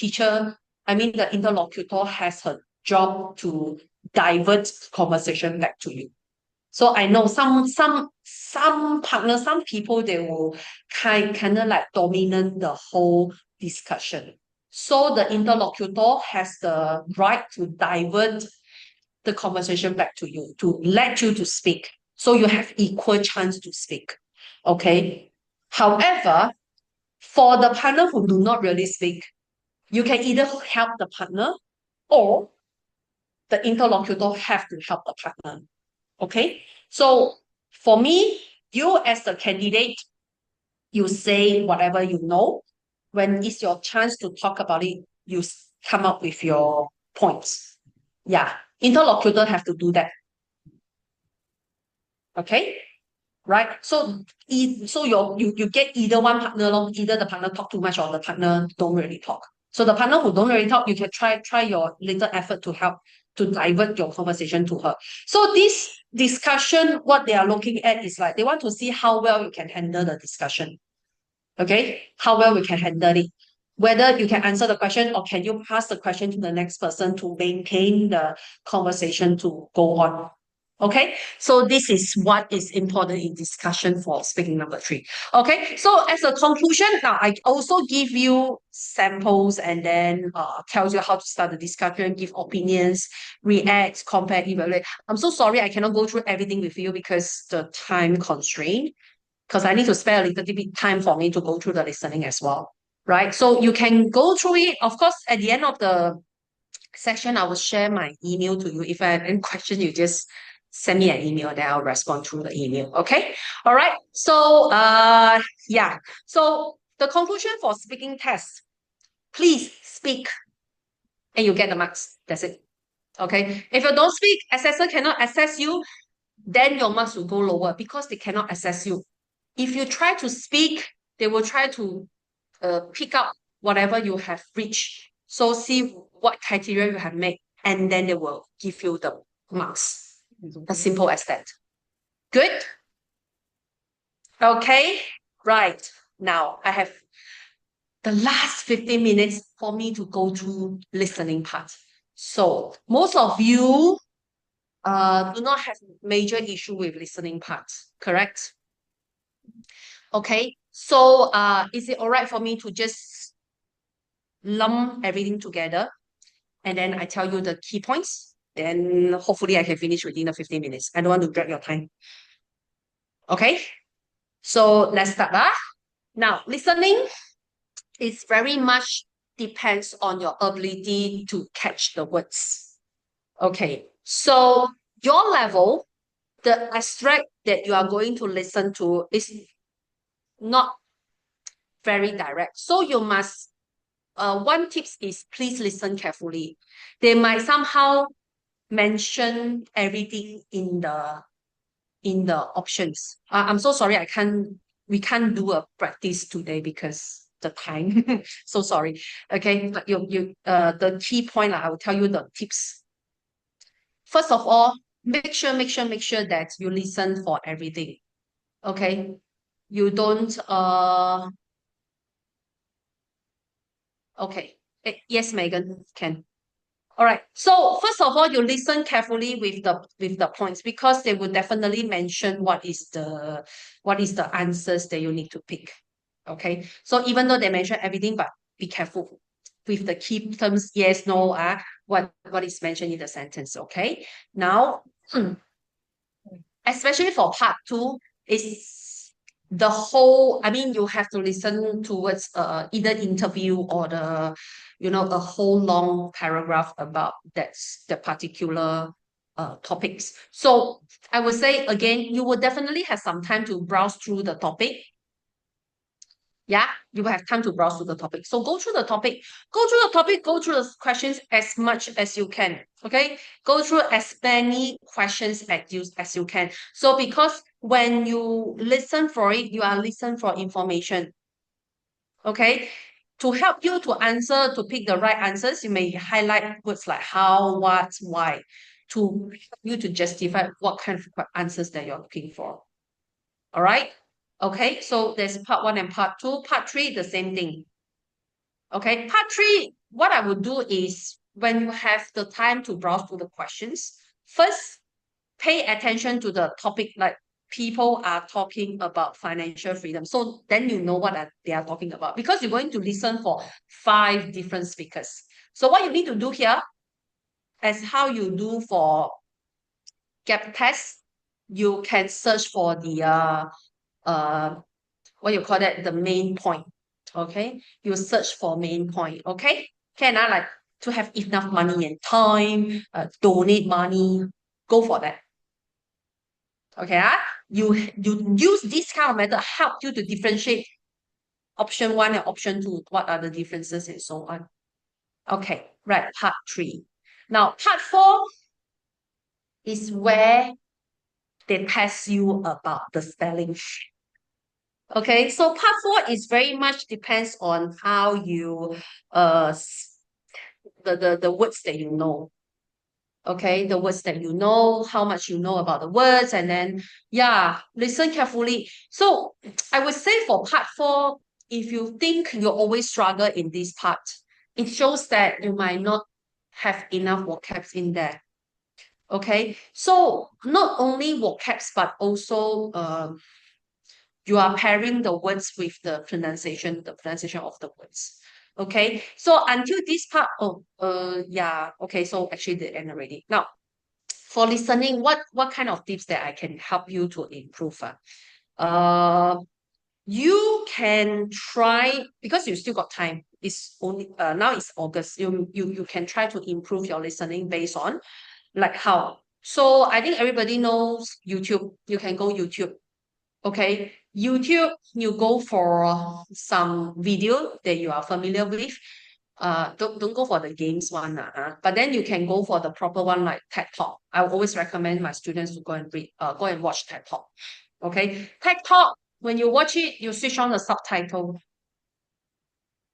the interlocutor has her job to divert conversation back to you. So I know some partners, some people, they will kind of like dominate the whole discussion. So the interlocutor has the right to divert the conversation back to you, to let you to speak. So you have equal chance to speak. Okay. However, for the partner who do not really speak, you can either help the partner or the interlocutor have to help the partner. Okay? So for me, you as the candidate, you say whatever you know. When it's your chance to talk about it, you come up with your points. Yeah. Interlocutor have to do that. Okay? Right? So you get either one partner along, either the partner talk too much or the partner don't really talk. So the partner who don't really talk, you can try your little effort to help to divert your conversation to her. So this discussion, what they are looking at is like they want to see how well you can handle the discussion. Okay? How well we can handle it. Whether you can answer the question or can you pass the question to the next person to maintain the conversation to go on. Okay, so this is what is important in discussion for speaking number 3. Okay, so as a conclusion, now I also give you samples and then tells you how to start the discussion, give opinions, react, compare, evaluate. I'm so sorry I cannot go through everything with you because the time constraint, because I need to spare a little bit time for me to go through the listening as well, right? So you can go through it. Of course, at the end of the session, I will share my email to you. If I have any question, you just send me an email, then I'll respond through the email. Okay. All right. So yeah. So the conclusion for speaking test, please speak and you get the marks. That's it. Okay. If you don't speak, assessor cannot assess you, then your marks will go lower because they cannot assess you. If you try to speak, they will try to pick up whatever you have reached. So see what criteria you have made, and then they will give you the marks. As simple as that. Good? Okay, right. Now I have the last 15 minutes for me to go through listening part. So most of you do not have major issue with listening part, correct? Okay, so is it all right for me to just lump everything together and then I tell you the key points? Then hopefully I can finish within the 15 minutes. I don't want to drag your time. Okay, so let's start. Now, listening is very much depends on your ability to catch the words. Okay, so your level, the abstract that you are going to listen to is not very direct. So you must, one tip is please listen carefully. They might somehow mention everything in the options. I'm so sorry, we can't do a practice today because the time. So sorry. Okay, but the key point, I will tell you the tips. First of all, make sure that you listen for everything. Okay, you don't okay. Yes, Megan, can. All right. So first of all, you listen carefully with the points because they will definitely mention what is the answers that you need to pick. Okay. So even though they mention everything, but be careful with the key terms, yes, no, what is mentioned in the sentence. Okay. Now, especially for part 2, It's the whole, I mean, you have to listen towards either interview or a whole long paragraph about the particular topics. So I would say again, you will definitely have some time to browse through the topic. Yeah, you will have time to browse through the topic. So go through the topic, go through the questions as much as you can. Okay, go through as many questions as you can. So because when you listen for it, you are listening for information. Okay, to help you to answer, to pick the right answers, you may highlight words like how, what, why, to help you to justify what kind of answers that you're looking for. All right. Okay, so there's part 1 and part 2. Part 3, the same thing. Okay, part 3, what I would do is when you have the time to browse through the questions, first pay attention to the topic, like people are talking about financial freedom. So then you know what they are talking about, because you're going to listen for 5 different speakers. So what you need to do here, as how you do for gap test, you can search for the what you call that, the main point. Okay, you search for main point. Okay, can I like to have enough money and time, donate money, go for that. Okay, you use this kind of method help you to differentiate option 1 and option 2. What are the differences and so on. Okay, right, part 3. Now part 4 is where they test you about the spelling. Okay, so part 4 is very much depends on how you the words that you know. Okay, the words that you know, how much you know about the words, and then yeah, listen carefully. So I would say for part 4, if you think you always struggle in this part, it shows that you might not have enough vocabs in there. Okay, so not only vocabs, but also you are pairing the words with the pronunciation of the words. Okay, so until this part, yeah, okay, so actually the end already. Now, for listening, what kind of tips that I can help you to improve? You can try, because you still got time. It's only now it's August. You can try to improve your listening based on like how. So I think everybody knows YouTube. You can go YouTube. Okay, YouTube, you go for some video that you are familiar with. Don't go for the games one, but then you can go for the proper one like TED Talk. I always recommend my students to go and watch TED Talk. Okay, TED Talk, when you watch it, you switch on the subtitle.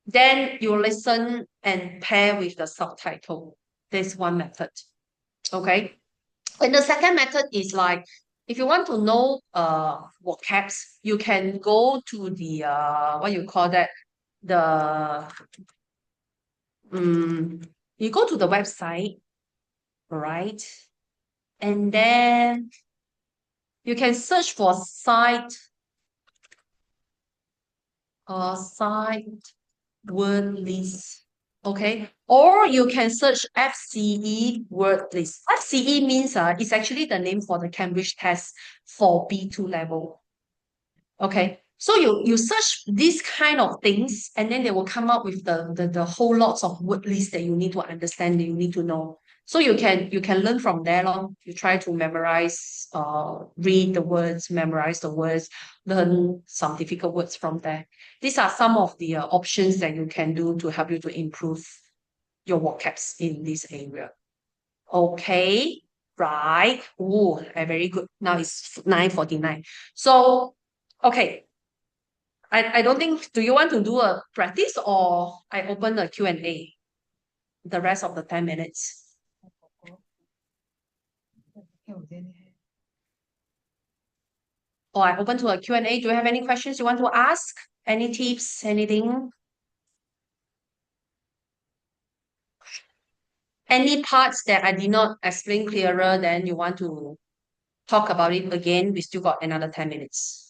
Then you listen and pair with the subtitle. This one method. Okay. And the second method is like, if you want to know vocabs, you can go to the what you call that, the you go to the website, right? And then you can search for site word list. Okay, or you can search FCE word list. FCE means it's actually the name for the Cambridge test for B2 level. Okay, so you search these kind of things, and then they will come up with the whole lots of word lists that you need to understand, that you need to know. So you can learn from there. You try to memorize, read the words, memorize the words, learn some difficult words from there. These are some of the options that you can do to help you to improve your vocabs in this area. Okay, right. Oh, very good. Now it's 9:49. So, okay. I don't think, do you want to do a practice, or I open the Q&A the rest of the 10 minutes? Or I open to a Q&A. Do you have any questions you want to ask? Any tips, anything? Any parts that I did not explain clearer, then you want to talk about it again? We still got another 10 minutes.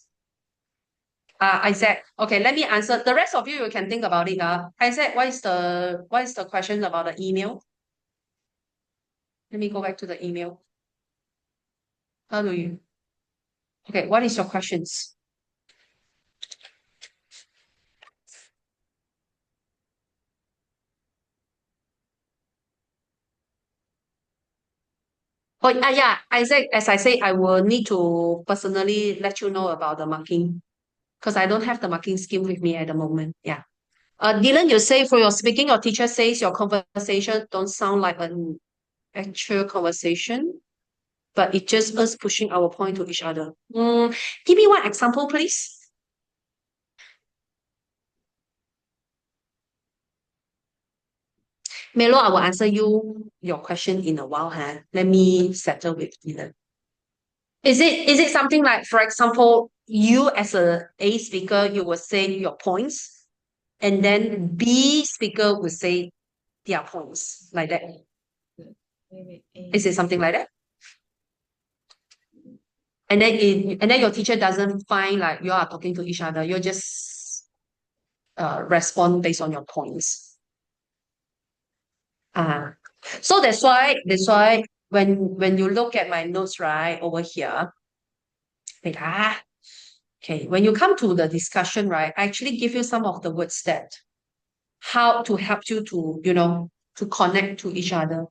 Isaac, okay, let me answer. The rest of you can think about it. Isaac, what is the question about the email? Let me go back to the email. How do you? Okay, what is your questions? Oh, yeah, Isaac, as I say, I will need to personally let you know about the marking because I don't have the marking scheme with me at the moment. Yeah. Dylan, you say for your speaking, your teacher says your conversation don't sound like an actual conversation, but it's just us pushing our point to each other. Give me one example, please. Melo, I will answer you your question in a while. Huh? Let me settle with Dylan. Is it something like, for example, you as a speaker, you will say your points, and then B speaker will say their points like that? Is it something like that? And then your teacher doesn't find like you are talking to each other. You just respond based on your points. Ah, so that's why when you look at my notes right over here, wait, okay, when you come to the discussion, right, I actually give you some of the words that how to help you to, to connect to each other.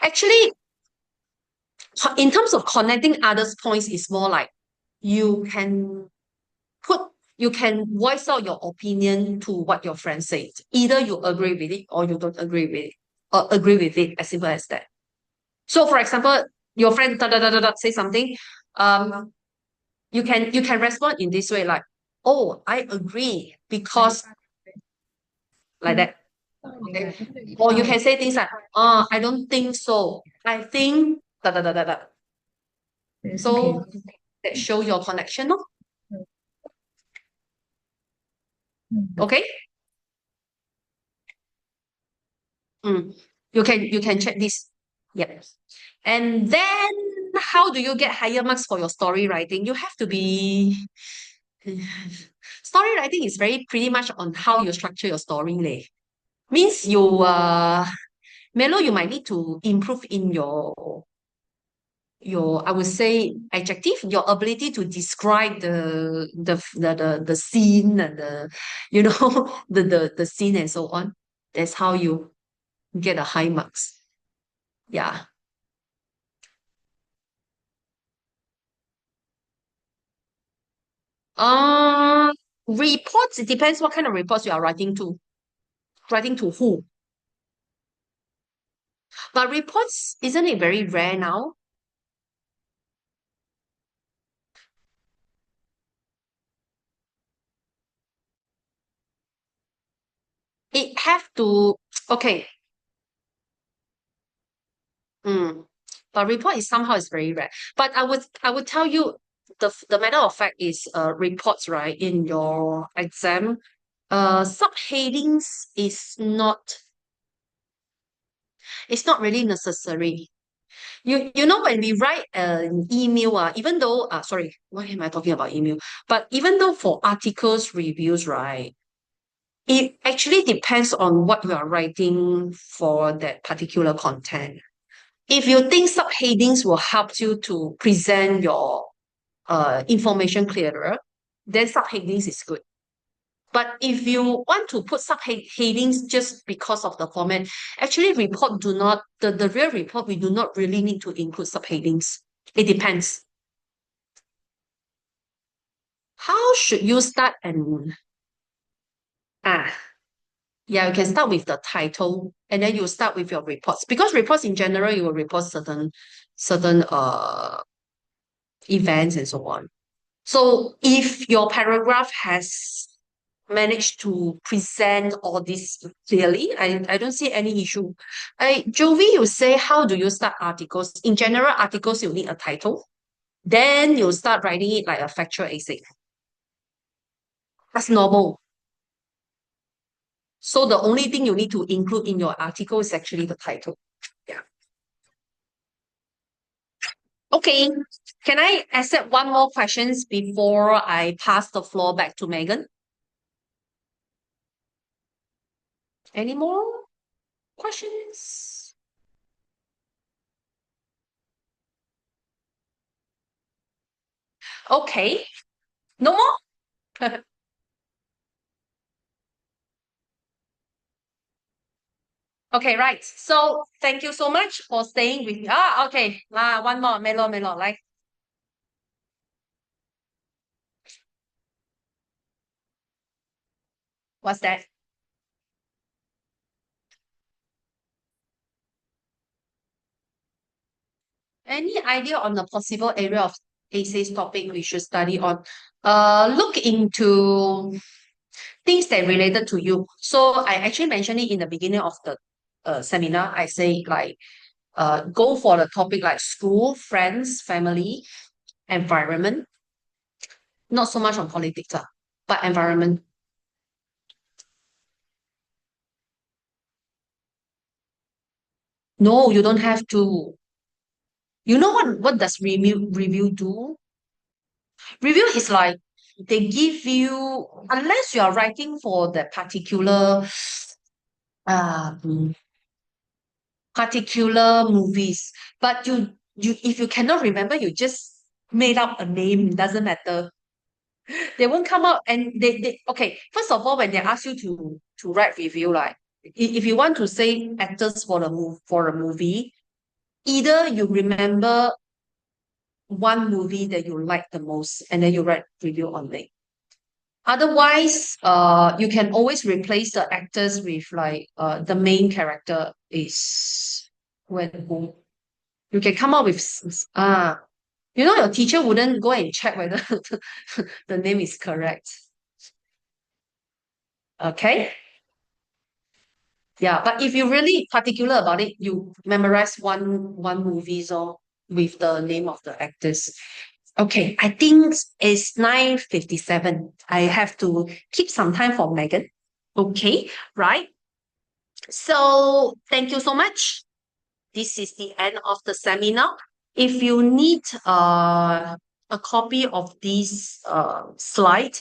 Actually, in terms of connecting others' points, is more like you can put you can voice out your opinion to what your friend said. Either you agree with it or you don't agree with it, or agree with it, as simple as that. So for example, your friend da, da, da, da, da, say something, um, you can respond in this way, like, oh, I agree because like that. Okay. Or you can say things like, I don't think so. I think da da da da da. So that show your connection, no? Okay. You can check this. Yep. And then how do you get higher marks for your story writing? You have to be story writing is very pretty much on how you structure your story, leh. Means Melo, you might need to improve in your I would say adjective, your ability to describe the scene and the the scene and so on. That's how you get a high marks. Yeah. Uh Reports, it depends what kind of reports you are writing to. Writing to who? But reports, isn't it very rare now? It have to okay. Mm. But report is somehow is very rare. But I would tell you the matter of fact is reports, right, in your exam, subheadings is not it's not really necessary. You know when we write an email, even though sorry, why am I talking about email? But even though for articles reviews, right, it actually depends on what you are writing for that particular content. If you think subheadings will help you to present your information clearer, then subheadings is good. But if you want to put subheadings just because of the format, actually report do not, the real report, we do not really need to include subheadings. It depends. How should you start and ah yeah, you can start with the title and then you start with your reports. Because reports in general, you will report certain events and so on. So if your paragraph has managed to present all this clearly, I don't see any issue. Jovi, you say, how do you start articles? In general, articles, you need a title. Then you start writing it like a factual essay. That's normal. So the only thing you need to include in your article is actually the title. Yeah. Okay. Can I accept one more questions before I pass the floor back to Megan? Any more questions? Okay. No more? Okay, right. So thank you so much for staying with me. Okay. One more. Melo, like. What's that? Any idea on the possible area of essays topic we should study on? Look into things that related to you. So I actually mentioned it in the beginning of the seminar. I say like go for the topic like school, friends, family, environment. Not so much on politics, but environment. No, you don't have to. You know what does review do? Review is like they give you, unless you are writing for the um particular movies, but you if you cannot remember, you just made up a name, doesn't matter. They won't come out and they okay, first of all, when they ask you to write review, like if you want to say actors for the for a movie, either you remember one movie that you like the most and then you write review on it. Otherwise, you can always replace the actors with like the main character is when who you can come up with your teacher wouldn't go and check whether the name is correct. Okay. Yeah, but if you're really particular about it, you memorize one movie so with the name of the actors. Okay, I think it's 9:57. I have to keep some time for Megan. Okay, right. So thank you so much. This is the end of the seminar. If you need a copy of this slide,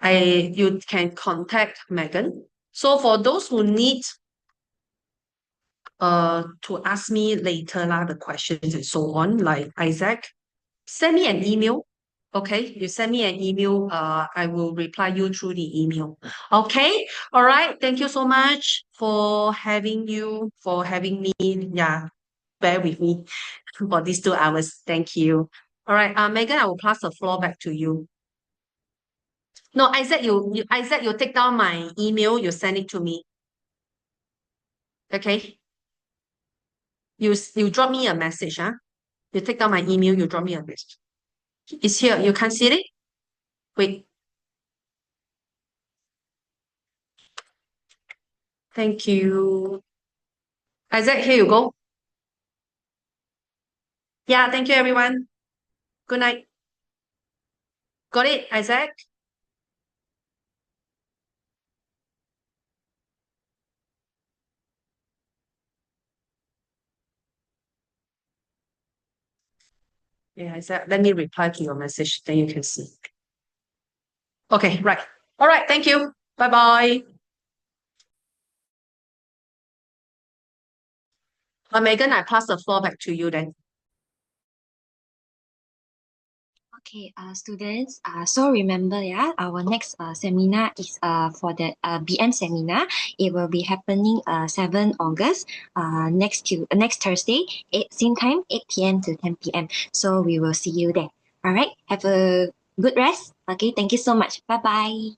you can contact Megan. So for those who need to ask me later the questions and so on, like Isaac, send me an email. Okay, you send me an email. I will reply you through the email. Okay, all right. Thank you so much for having me. Yeah, bear with me for these 2 hours. Thank you. All right, Megan, I will pass the floor back to you. No, Isaac, Isaac, you take down my email. You send it to me. Okay. You drop me a message. You take down my email. You drop me a message. It's here. You can't see it. Wait. Thank you. Isaac, here you go. Yeah, thank you, everyone. Good night. Got it, Isaac? Yeah, Isaac, let me reply to your message, then you can see. Okay, right. All right, thank you. Bye-bye. Megan, I pass the floor back to you then. Okay, students, so remember, yeah, our next seminar is for the BM seminar. It will be happening 7 August, next Thursday, same time, 8 p.m. to 10 p.m. So we will see you there. All right, have a good rest. Okay, thank you so much. Bye-bye.